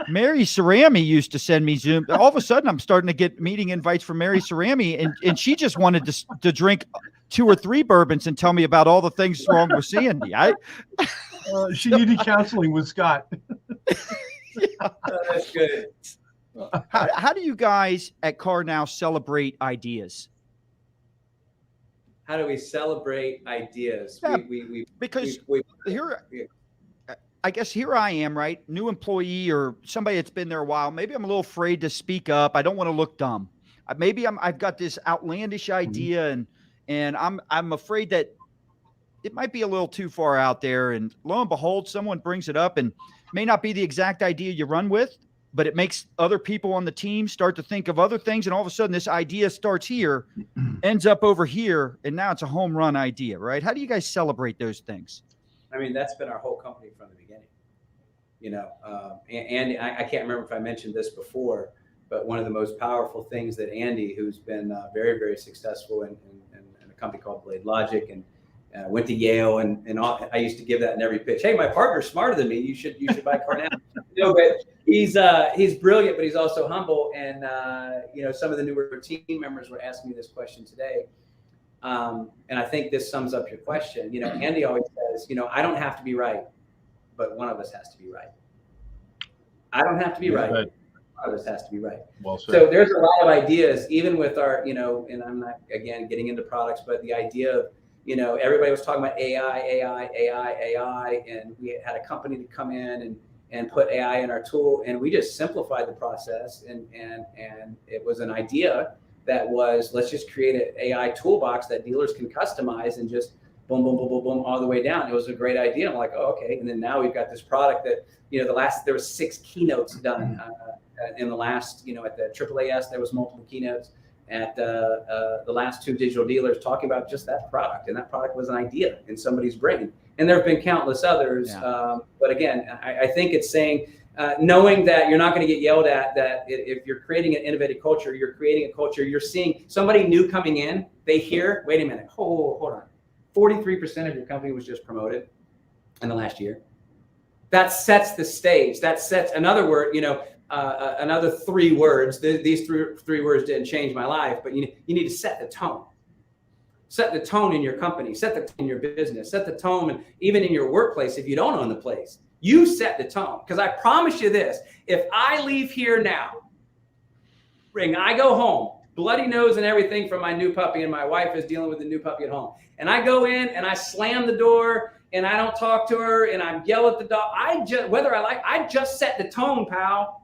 Mary Cerami used to send me Zoom. All of a sudden, I'm starting to get meeting invites from Mary Cerami, and she just wanted to drink 2 or 3 bourbons and tell me about all the things wrong with Sandy. She needed counseling with Scott. That's good. How do you guys at CarNow celebrate ideas? How do we celebrate ideas? Yeah, because here, I guess here I am, right? New employee or somebody that's been there a while. Maybe I'm a little afraid to speak up. I don't want to look dumb. Maybe I've got this outlandish idea, and I'm afraid that it might be a little too far out there. And lo and behold, someone brings it up, and may not be the exact idea you run with, but it makes other people on the team start to think of other things. And all of a sudden this idea starts here, ends up over here. And now it's a home run idea, right? How do you guys celebrate those things? I mean, that's been our whole company from the beginning. And I can't remember if I mentioned this before, but one of the most powerful things that Andy, who's been very, very successful in a company called Blade Logic, and went to Yale, and all, I used to give that in every pitch. Hey, my partner's smarter than me. You should buy CarNow. But he's brilliant, but he's also humble. And some of the newer team members were asking me this question today. And I think this sums up your question. Andy always says, I don't have to be right, but one of us has to be right. I don't have to be right. One of us has to be right. Well said. So there's a lot of ideas, even with our, and I'm not, again, getting into products, but the idea of, everybody was talking about AI, and we had a company to come in and put AI in our tool, and we just simplified the process. And it was an idea that was, let's just create an AI toolbox that dealers can customize and just boom, boom, boom, boom, boom, all the way down. It was a great idea. I'm like, oh, okay. And then now we've got this product that, there was 6 keynotes done in the last, at the AAAS, there was multiple keynotes. At the last 2 digital dealers talking about just that product, and that product was an idea in somebody's brain. And there have been countless others. Yeah. But again, I think it's saying, knowing that you're not going to get yelled at, that if you're creating an innovative culture, you're creating a culture, you're seeing somebody new coming in, they hear, wait a minute, hold on. 43% of your company was just promoted in the last year. That sets the stage. That sets another word, another 3 words. These three words didn't change my life, but you need to set the tone. Set the tone in your company, set the tone in your business, set the tone, and even in your workplace. If you don't own the place, you set the tone. Because I promise you this, if I leave here now, I go home, bloody nose and everything from my new puppy, and my wife is dealing with the new puppy at home, and I go in and I slam the door and I don't talk to her and I yell at the dog, I just set the tone, pal.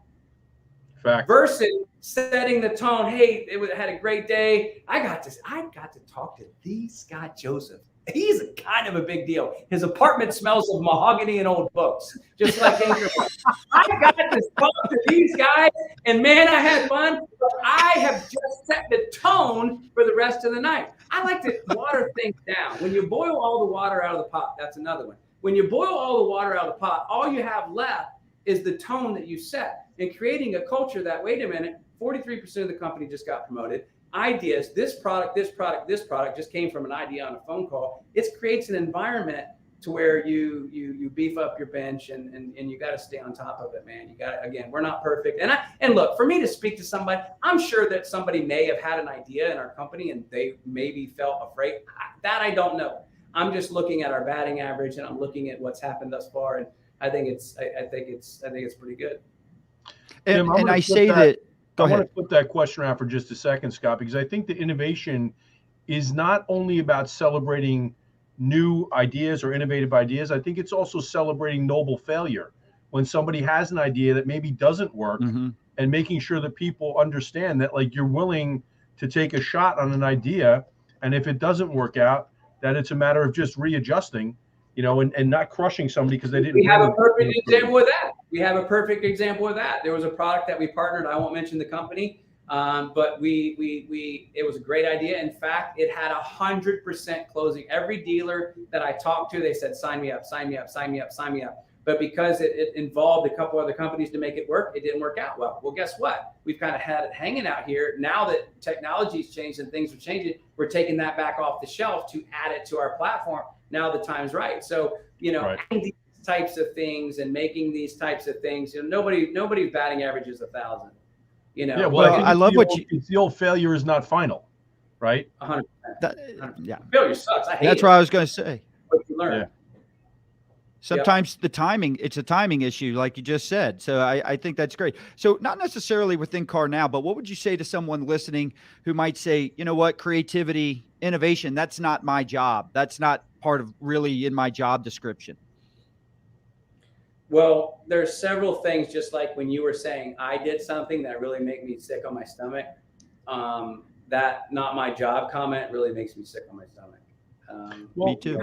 Fact. Versus setting the tone. Hey, had a great day. I got to talk to this guy, Joseph. He's a kind of a big deal. His apartment smells of mahogany and old books, just like Andrew. I got to talk to these guys, and man, I had fun. But I have just set the tone for the rest of the night. I like to water things down. When you boil all the water out of the pot, that's another one. When you boil all the water out of the pot, all you have left is the tone that you set, and creating a culture that, wait a minute, 43% of the company just got promoted. Ideas, this product just came from an idea on a phone call. It creates an environment to where you beef up your bench, and you got to stay on top of it, man. You got to, again, we're not perfect. And look, for me to speak to somebody, I'm sure that somebody may have had an idea in our company and they maybe felt afraid. That I don't know. I'm just looking at our batting average, and I'm looking at what's happened thus far, and I think it's pretty good. And, Tim, I say that. I want to flip that question around for just a second, Scott, because I think the innovation is not only about celebrating new ideas or innovative ideas. I think it's also celebrating noble failure. When somebody has an idea that maybe doesn't work, and making sure that people understand that, like, you're willing to take a shot on an idea, and if it doesn't work out, that it's a matter of just readjusting, and not crushing somebody because they didn't. We have a perfect example of that. There was a product that we partnered. I won't mention the company, but it was a great idea. In fact, it had 100% closing. Every dealer that I talked to, they said, sign me up, sign me up, sign me up, sign me up. But because it involved a couple other companies to make it work, it didn't work out well. Well, guess what? We've kind of had it hanging out here. Now that technology's changed and things are changing, we're taking that back off the shelf to add it to our platform. Now the time's right. So, right. These types of things and making these types of things, nobody's batting average is 1,000. Yeah, well, I love it's the old failure is not final, right? 100%. Yeah. Failure sucks. I hate That's it. what I was going to say. What you learn. Yeah. Sometimes the timing, it's a timing issue, like you just said. So I think that's great. So not necessarily within CarNow, but what would you say to someone listening who might say, you know what, creativity, innovation, that's not my job. That's not part of really in my job description. Well, there's several things, just like when you were saying, I did something that really made me sick on my stomach. That not my job comment really makes me sick on my stomach. Me too.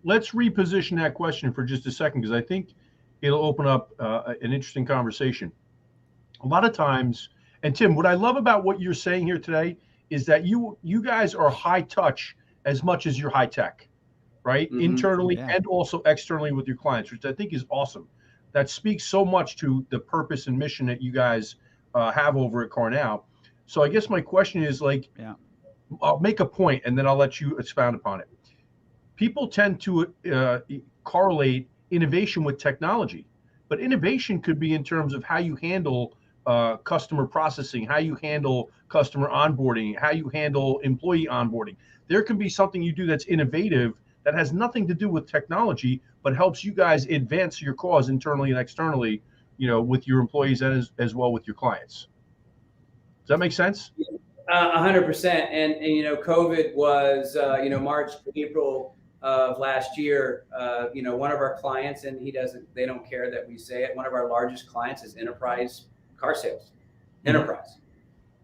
Let's reposition that question for just a second, because I think it'll open up an interesting conversation. a lot of times, and Tim, what I love about what you're saying here today is that you guys are high touch as much as you're high tech, right? Mhm. Internally Yeah. and also externally with your clients, which I think is awesome. That speaks so much to the purpose and mission that you guys have over at CarNow. So I guess my question is like, Yeah. I'll make a point and then I'll let you expound upon it. People tend to correlate innovation with technology, but innovation could be in terms of how you handle customer processing, how you handle customer onboarding, how you handle employee onboarding. There can be something you do that's innovative that has nothing to do with technology, but helps you guys advance your cause internally and externally, with your employees and as well with your clients. Does that make sense? 100%. And COVID was, March, April of last year. One of our clients, and they don't care that we say it. One of our largest clients is enterprise car sales, enterprise.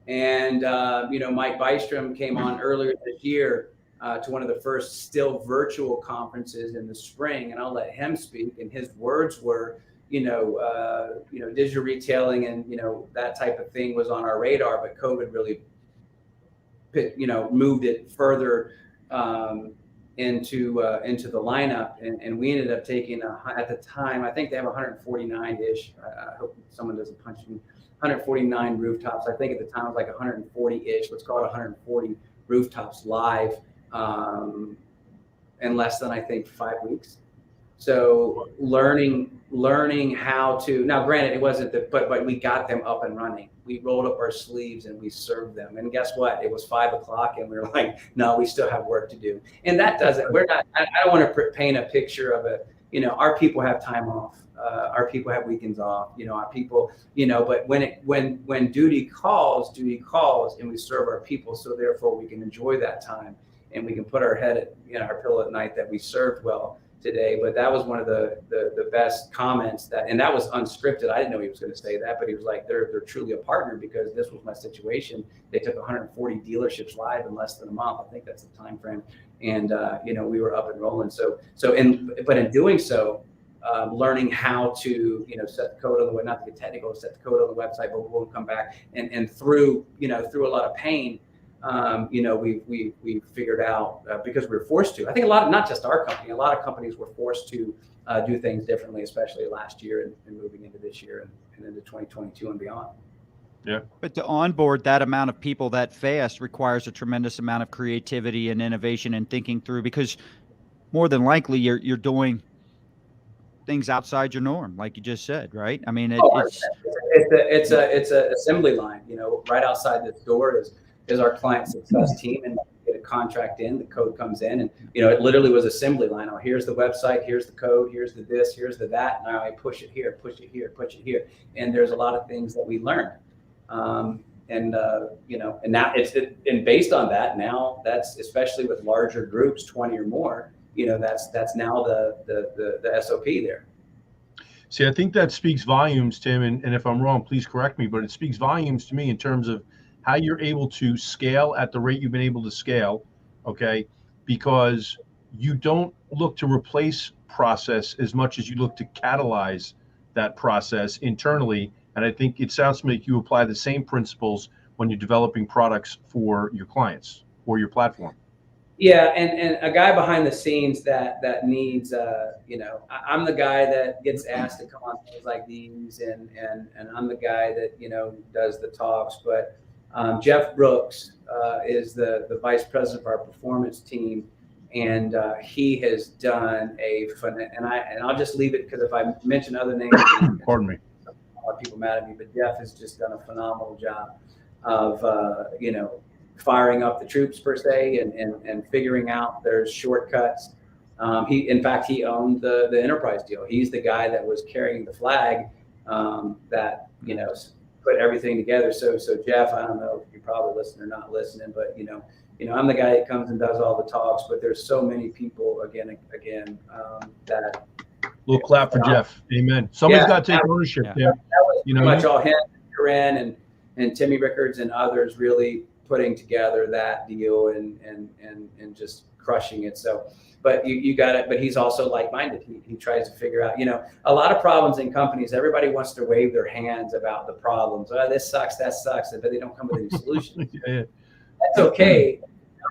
And, Mike Bystrom came on earlier this year to one of the first still virtual conferences in the spring. And I'll let him speak. And his words were, digital retailing and, that type of thing was on our radar, but COVID really moved it further into the lineup, and we ended up taking at the time, I think they have 149-ish. I hope someone doesn't punch me. 149 rooftops. I think at the time it was like 140-ish. Let's call it 140 rooftops live in less than, I think, 5 weeks. So learning how to, now granted it wasn't but we got them up and running. We rolled up our sleeves and we served them. And guess what? It was 5 o'clock and we were like, no, we still have work to do. And that doesn't, I don't want to paint a picture of it. Our people have time off. Our people have weekends off, our people, but when duty calls and we serve our people. So therefore we can enjoy that time and we can put our head at, our pillow at night that we served well today. But that was one of the best comments and that was unscripted. I didn't know he was going to say that, but he was like, they're truly a partner because this was my situation. They took 140 dealerships live in less than a month. I think that's the time frame. And, we were up and rolling. But in doing so, learning how to, set the code on the web, not to get technical, set the code on the website, but we'll come back and through a lot of pain, we figured out because we were forced to. I think not just our company, a lot of companies were forced to do things differently, especially last year and moving into this year and into 2022 and beyond. Yeah. But to onboard that amount of people that fast requires a tremendous amount of creativity and innovation and thinking through, because more than likely you're doing things outside your norm, like you just said, right? I mean, it's a assembly line. Right outside this door is our client success team, and get a contract in, the code comes in, and it literally was assembly line. Oh, here's the website, here's the code, here's the this, here's the that. Now I push it here, push it here, push it here, and there's a lot of things that we learned. And now and based on that, now that's especially with larger groups, 20 or more. That's now the SOP there. See, I think that speaks volumes, Tim, and if I'm wrong, please correct me, but it speaks volumes to me in terms of how you're able to scale at the rate you've been able to scale, okay? Because you don't look to replace process as much as you look to catalyze that process internally. And I think it sounds to me like you apply the same principles when you're developing products for your clients or your platform. Yeah, and a guy behind the scenes that needs, I'm the guy that gets asked to come on things like these, and I'm the guy that does the talks. But Jeff Brooks is the vice president of our performance team, and he has done and I'll just leave it because if I mention other names, pardon me, a lot of people mad at me. But Jeff has just done a phenomenal job of firing up the troops per se and figuring out there's shortcuts. He owned the enterprise deal. He's the guy that was carrying the flag that put everything together. So Jeff, I don't know if you probably listen or not listening, but I'm the guy that comes and does all the talks. But there's so many people again that. Little clap for Jeff. Amen. Somebody's got to take ownership. Yeah. That was pretty much all him, Corinne, and Timmy Rickards and others really putting together that deal and just crushing it. So, but you got it. But he's also like-minded. He tries to figure out, a lot of problems in companies. Everybody wants to wave their hands about the problems. Oh, this sucks, that sucks, but they don't come with any solutions. Yeah. That's okay.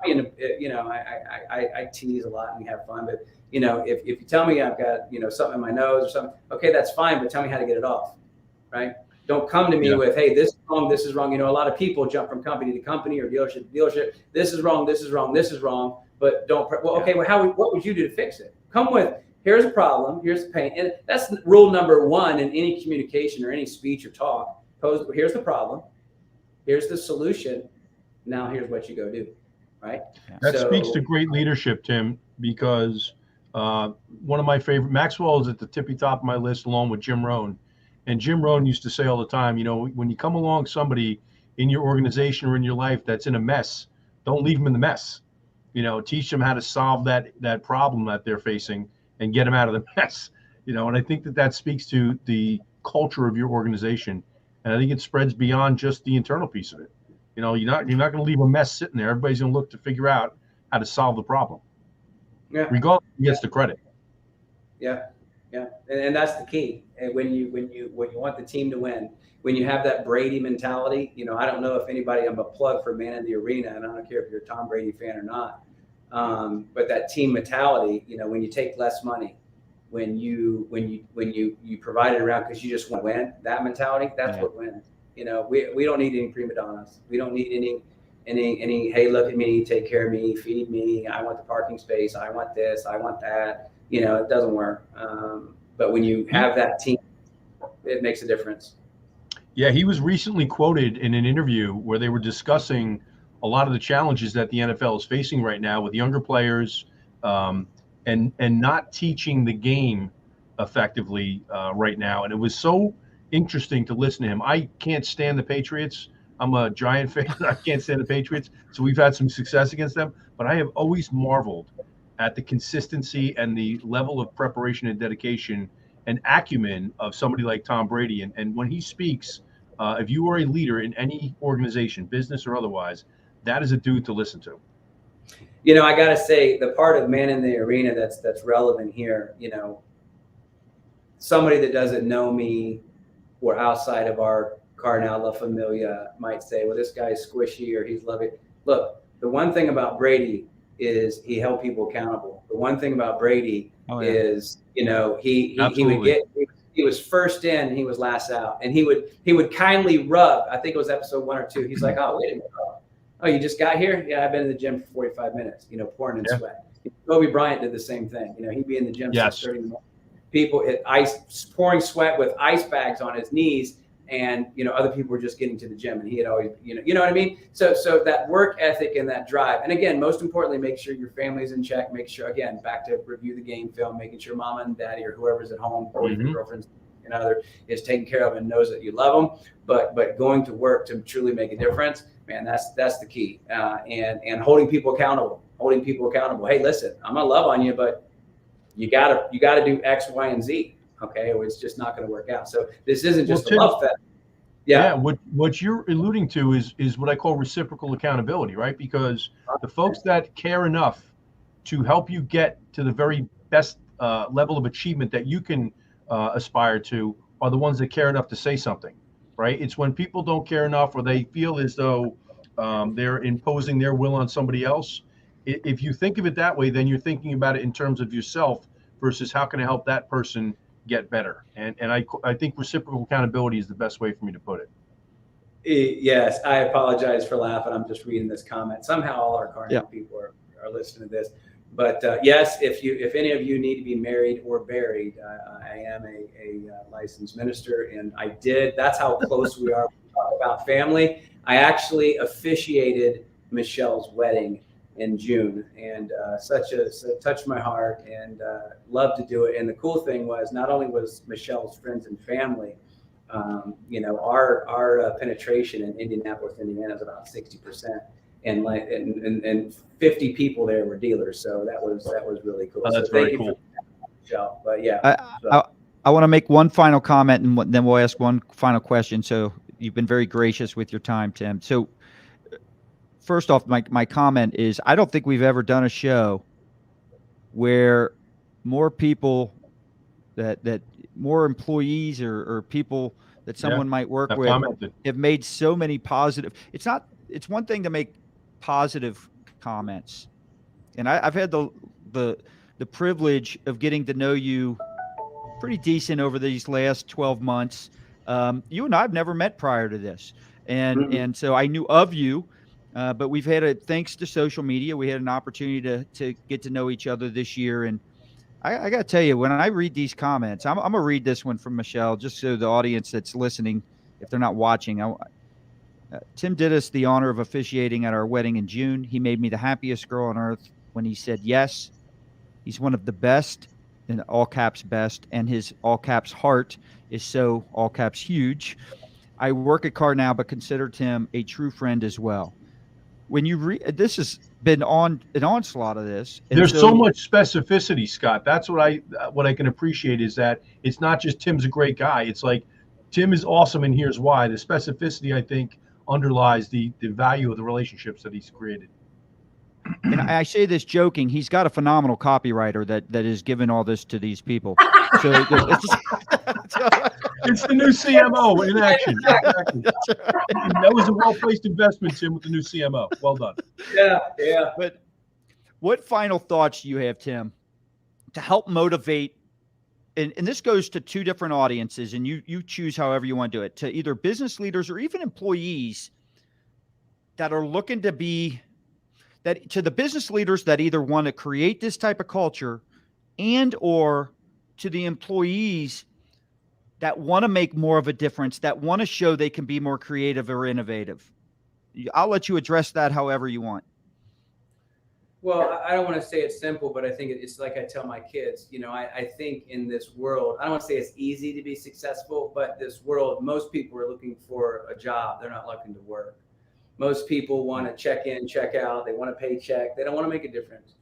I tease a lot and we have fun, but if you tell me I've got something in my nose or something, okay, that's fine, but tell me how to get it off, right? Don't come to me with, hey, this is wrong, this is wrong. A lot of people jump from company to company or dealership to dealership. This is wrong, this is wrong, this is wrong. But don't. Well, okay. Well, what would you do to fix it? Come with, here's a problem, here's the pain, and that's rule number one in any communication or any speech or talk. Here's the problem, here's the solution. Now here's what you go do, right? That speaks to great leadership, Tim, because one of my favorite, Maxwell is at the tippy top of my list along with Jim Rohn. And Jim Rohn used to say all the time, when you come along somebody in your organization or in your life that's in a mess, don't leave them in the mess. Teach them how to solve that problem that they're facing and get them out of the mess. And I think that speaks to the culture of your organization. And I think it spreads beyond just the internal piece of it. You're not going to leave a mess sitting there. Everybody's going to look to figure out how to solve the problem. Yeah. Regardless who gets the credit. Yeah. Yeah. And that's the key. And when you want the team to win, when you have that Brady mentality, I don't know if anybody, I'm a plug for Man in the Arena, and I don't care if you're a Tom Brady fan or not. But that team mentality, when you take less money, when you provide it around because you just want to win, that mentality, that's what wins. We don't need any prima donnas. We don't need any, hey, look at me, take care of me, feed me. I want the parking space. I want this. I want that. It doesn't work. But when you have that team, it makes a difference. Yeah, he was recently quoted in an interview where they were discussing a lot of the challenges that the NFL is facing right now with younger players and not teaching the game effectively right now. And it was so interesting to listen to him. I can't stand the Patriots. I'm a Giant fan. I can't stand the Patriots. So we've had some success against them. But I have always marveled at the consistency and the level of preparation and dedication and acumen of somebody like Tom Brady. And when he speaks, if you are a leader in any organization, business or otherwise, that is a dude to listen to. I got to say, the part of Man in the Arena that's relevant here, somebody that doesn't know me or outside of our CarNow La Familia might say, well, this guy's squishy or he's loving. Look, the one thing about Brady is he held people accountable. The one thing about Brady is, he was first in and he was last out, and he would kindly rub. I think it was episode 1 or 2. He's like, oh, wait a minute. Oh, you just got here? Yeah, I've been in the gym for 45 minutes, pouring in sweat. Kobe Bryant did the same thing. He'd be in the gym 6:30 in the morning. People pouring sweat with ice bags on his knees, and other people were just getting to the gym, and he had always, you know what I mean? So that work ethic and that drive, and again, most importantly, make sure your family's in check. Make sure, again, back to review the game film, making sure mama and daddy or whoever's at home, boyfriend, girlfriend, other is taken care of and knows that you love them. But going to work to truly make a difference, man, that's the key. And holding people accountable. Hey, listen, I'm gonna love on you, but you gotta do X, Y, and Z. Okay, or it's just not going to work out. So this isn't just a love fest. Yeah. What you're alluding to is what I call reciprocal accountability, right? Because the folks that care enough to help you get to the very best level of achievement that you can aspire to are the ones that care enough to say something, right? It's when people don't care enough or they feel as though they're imposing their will on somebody else. If you think of it that way, then you're thinking about it in terms of yourself versus how can I help that person get better. And I think reciprocal accountability is the best way for me to put it. Yes, I apologize for laughing. I'm just reading this comment. Somehow all our CarNow people are listening to this. But yes, if any of you need to be married or buried, I am a licensed minister, and that's how close we are. We talk about family. I actually officiated Michelle's wedding in June, and so touched my heart, and loved to do it. And the cool thing was, not only was Michelle's friends and family, our penetration in Indianapolis, Indiana is about 60%, and 50 people there were dealers. So that was really cool. That's so very cool. Michelle. But yeah, I want to make one final comment, and then we'll ask one final question. So you've been very gracious with your time, Tim. So first off, my comment is I don't think we've ever done a show where more people that more employees or people that someone might work I've with commented. have made so many positive. It's one thing to make positive comments, and I've had the privilege of getting to know you pretty decent over these last 12 months. You and I have never met prior to this, and so I knew of you, but we've had thanks to social media, we had an opportunity to get to know each other this year. And I got to tell you, when I read these comments, I'm gonna read this one from Michelle, just so the audience that's listening, if they're not watching. Tim did us the honor of officiating at our wedding in June. He made me the happiest girl on earth when he said yes. He's one of the best, in all caps best, and his all caps heart is so all caps huge. I work at CarNow, but consider Tim a true friend as well. When you read, this has been on an onslaught of this. There's so much specificity, Scott. That's what I can appreciate, is that it's not just Tim's a great guy. It's like Tim is awesome, and here's why. The specificity, I think, underlies the value of the relationships that he's created. And I say this joking. He's got a phenomenal copywriter that is giving all this to these people. So it's the new CMO in action. Exactly. That was a well-placed investment, Tim, with the new CMO. Well done. Yeah. But what final thoughts do you have, Tim, to help motivate? And this goes to two different audiences, and you choose however you want to do it, to either business leaders or even employees that are looking to be that, to the business leaders that either want to create this type of culture, and or to the employees that want to make more of a difference, that want to show they can be more creative or innovative. I'll let you address that however you want. Well, I don't want to say it's simple, but I think it's like I tell my kids, I think in this world, I don't want to say it's easy to be successful, but this world, most people are looking for a job. They're not looking to work. Most people want to check in, check out. They want a paycheck. They don't want to make a difference.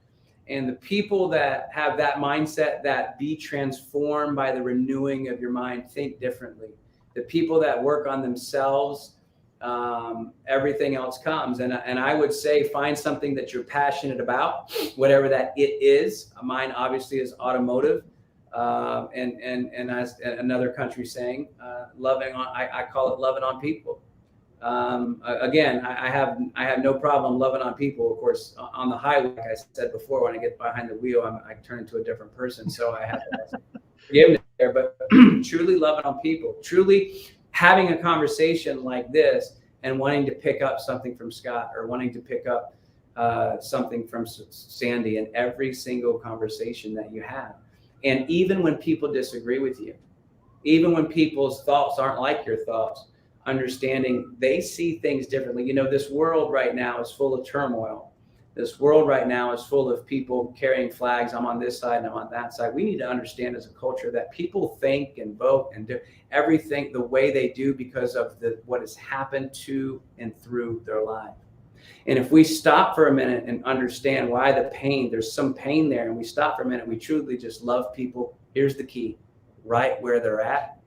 And the people that have that mindset, that be transformed by the renewing of your mind, think differently. The people that work on themselves, everything else comes. And I would say find something that you're passionate about, whatever that it is. Mine obviously is automotive. And as another country saying, I call it loving on people. Again, I have no problem loving on people. Of course, on the highway, like I said before, when I get behind the wheel, I turn into a different person. So I have to forgiveness there. But truly loving on people, truly having a conversation like this and wanting to pick up something from Scott or wanting to pick up something from Sandy in every single conversation that you have. And even when people disagree with you, even when people's thoughts aren't like your thoughts, understanding they see things differently. This world right now is full of turmoil. This world right now is full of people carrying flags. I'm on this side and I'm on that side. We need to understand as a culture that people think and vote and do everything the way they do because of what has happened to and through their life. And if we stop for a minute and understand why the pain, there's some pain there, and we stop for a minute, we truly just love people. Here's the key: right where they're at,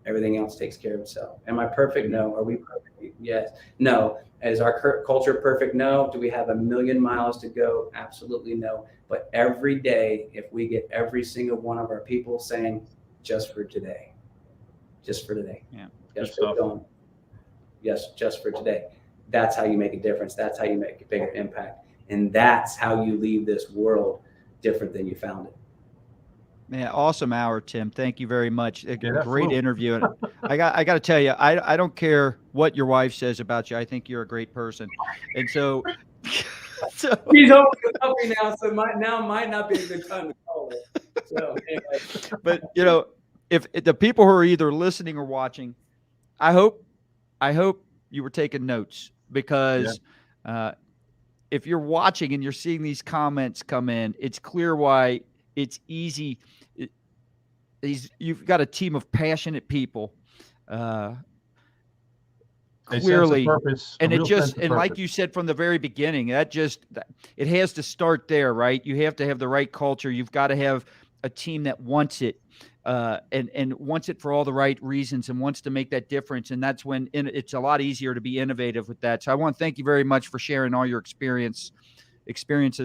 everything else takes care of itself. Am I perfect? No. Are we perfect? Yes. No. Is our culture perfect? No. Do we have 1,000,000 miles to go? Absolutely no. But every day, if we get every single one of our people saying, just for today, just for today, just for going, yes, just for today. That's how you make a difference. That's how you make a bigger impact. And that's how you leave this world different than you found it. Man, awesome hour, Tim. Thank you very much. Great flew. interview. And I got to tell you, I don't care what your wife says about you. I think you're a great person. And so she's home now, so might not be a good time to call her. So anyway. But if the people who are either listening or watching, I hope you were taking notes, because if you're watching and you're seeing these comments come in, it's clear why it's easy. You've got a team of passionate people, clearly, and like you said from the very beginning, it has to start there, right? You have to have the right culture. You've got to have a team that wants it, and wants it for all the right reasons and wants to make that difference. And that's when it's a lot easier to be innovative with that. So I want to thank you very much for sharing all your experiences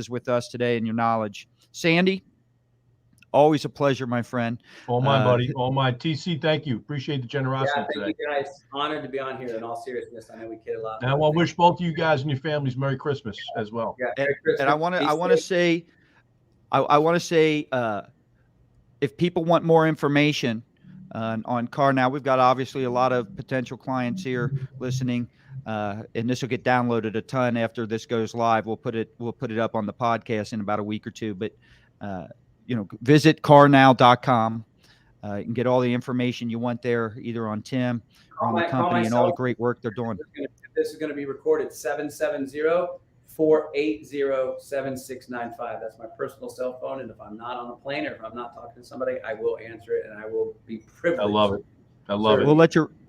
with us today and your knowledge. Sandy, always a pleasure, my friend. All mine, buddy. All mine. TC, thank you. Appreciate the generosity Thank today. you guys. Honored to be on here. In all seriousness, I know we kid a lot. And I want to wish both of you guys and your families Merry Christmas as well. Yeah, Merry Christmas. And I want to say, if people want more information on CarNow, we've got obviously a lot of potential clients here listening, and this will get downloaded a ton after this goes live. We'll put it up on the podcast in about a week or two. But visit carnow.com. You can get all the information you want there, either on Tim or on the company and all the great work they're doing. This is going to be recorded 770-480-7695. That's my personal cell phone. And if I'm not on a plane or if I'm not talking to somebody, I will answer it and I will be privileged. I love it. I love it.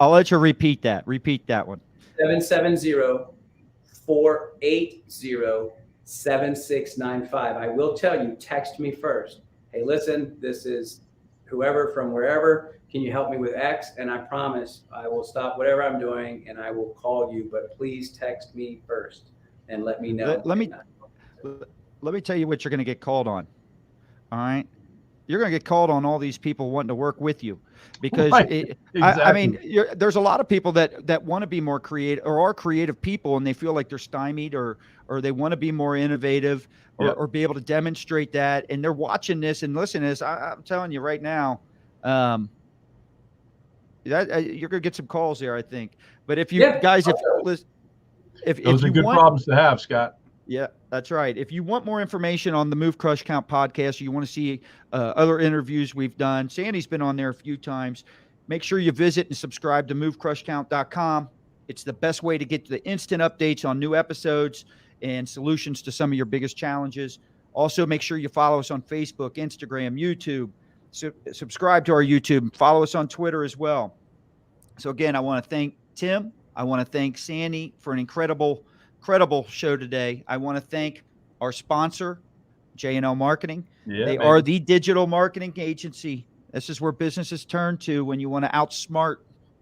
I'll let you repeat that. Repeat that one. 770-480-7695. I will tell you, text me first. Hey, listen, this is whoever from wherever. Can you help me with X? And I promise I will stop whatever I'm doing and I will call you, but please text me first and let me know. Let me tell you what you're going to get called on. All right. You're going to get called on all these people wanting to work with you because Right. Exactly. there's a lot of people that want to be more creative or are creative people and they feel like they're stymied or they want to be more innovative or be able to demonstrate that. And they're watching this and listening to this. I'm telling you right now, you're going to get some calls there, I think. But if you guys, if those are good problems to have, Scott. Yeah, that's right. If you want more information on the Move Crush Count podcast, or you want to see other interviews we've done, Sandy's been on there a few times. Make sure you visit and subscribe to movecrushcount.com. It's the best way to get the instant updates on new episodes and solutions to some of your biggest challenges. Also, make sure you follow us on Facebook, Instagram, YouTube. Subscribe to our YouTube. Follow us on Twitter as well. So again, I want to thank Tim. I want to thank Sandy for an incredible show today. I want to thank our sponsor, J&L Marketing. They are the digital marketing agency. This is where businesses turn to when you want to outsmart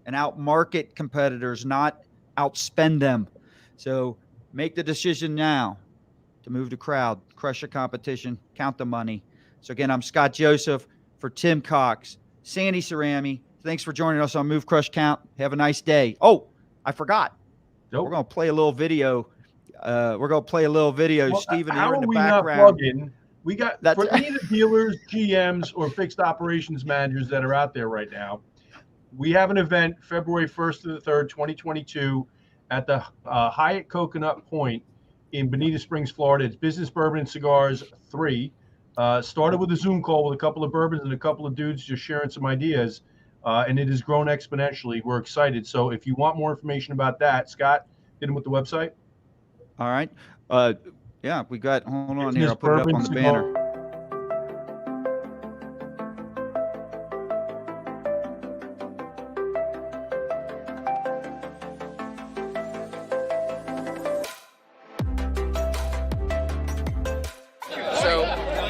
and outmarket competitors, not outspend them. So make the decision now to move the crowd, crush the competition, count the money. So again, I'm Scott Joseph for Tim Cox, Sandy Cerami. Thanks for joining us on Move Crush Count. Have a nice day. Oh, I forgot. Nope. We're going to play a little video. Stephen, how here in the are we background. not plugging? We got for any of the dealers, GMs, or fixed operations managers that are out there right now. We have an event February 1st to the 3rd, 2022 at the Hyatt Coconut Point in Bonita Springs, Florida. It's Business Bourbon and Cigars 3. Started with a Zoom call with a couple of bourbons and a couple of dudes just sharing some ideas. And it has grown exponentially. We're excited. So if you want more information about that, Scott, hit him with the website. All right. We got, hold on here. I'll put it up on the banner. So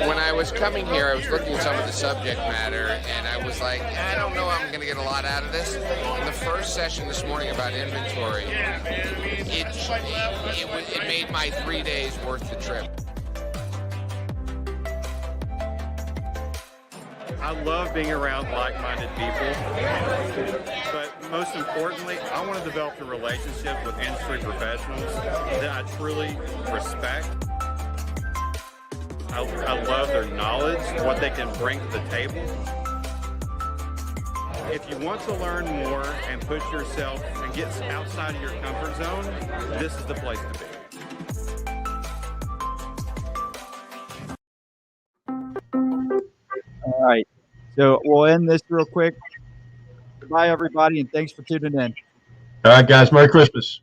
when I was coming here, I was looking at some of the subject matter, and I was like, I don't know I'm going to get a lot out of this. In the first session this morning about inventory, it made my 3 days worth the trip. I love being around like-minded people, but most importantly, I want to develop a relationship with industry professionals that I truly respect. I love their knowledge, what they can bring to the table. If you want to learn more and push yourself and get outside of your comfort zone, this is the place to be. All right. So we'll end this real quick. Goodbye, everybody, and thanks for tuning in. All right, guys. Merry Christmas.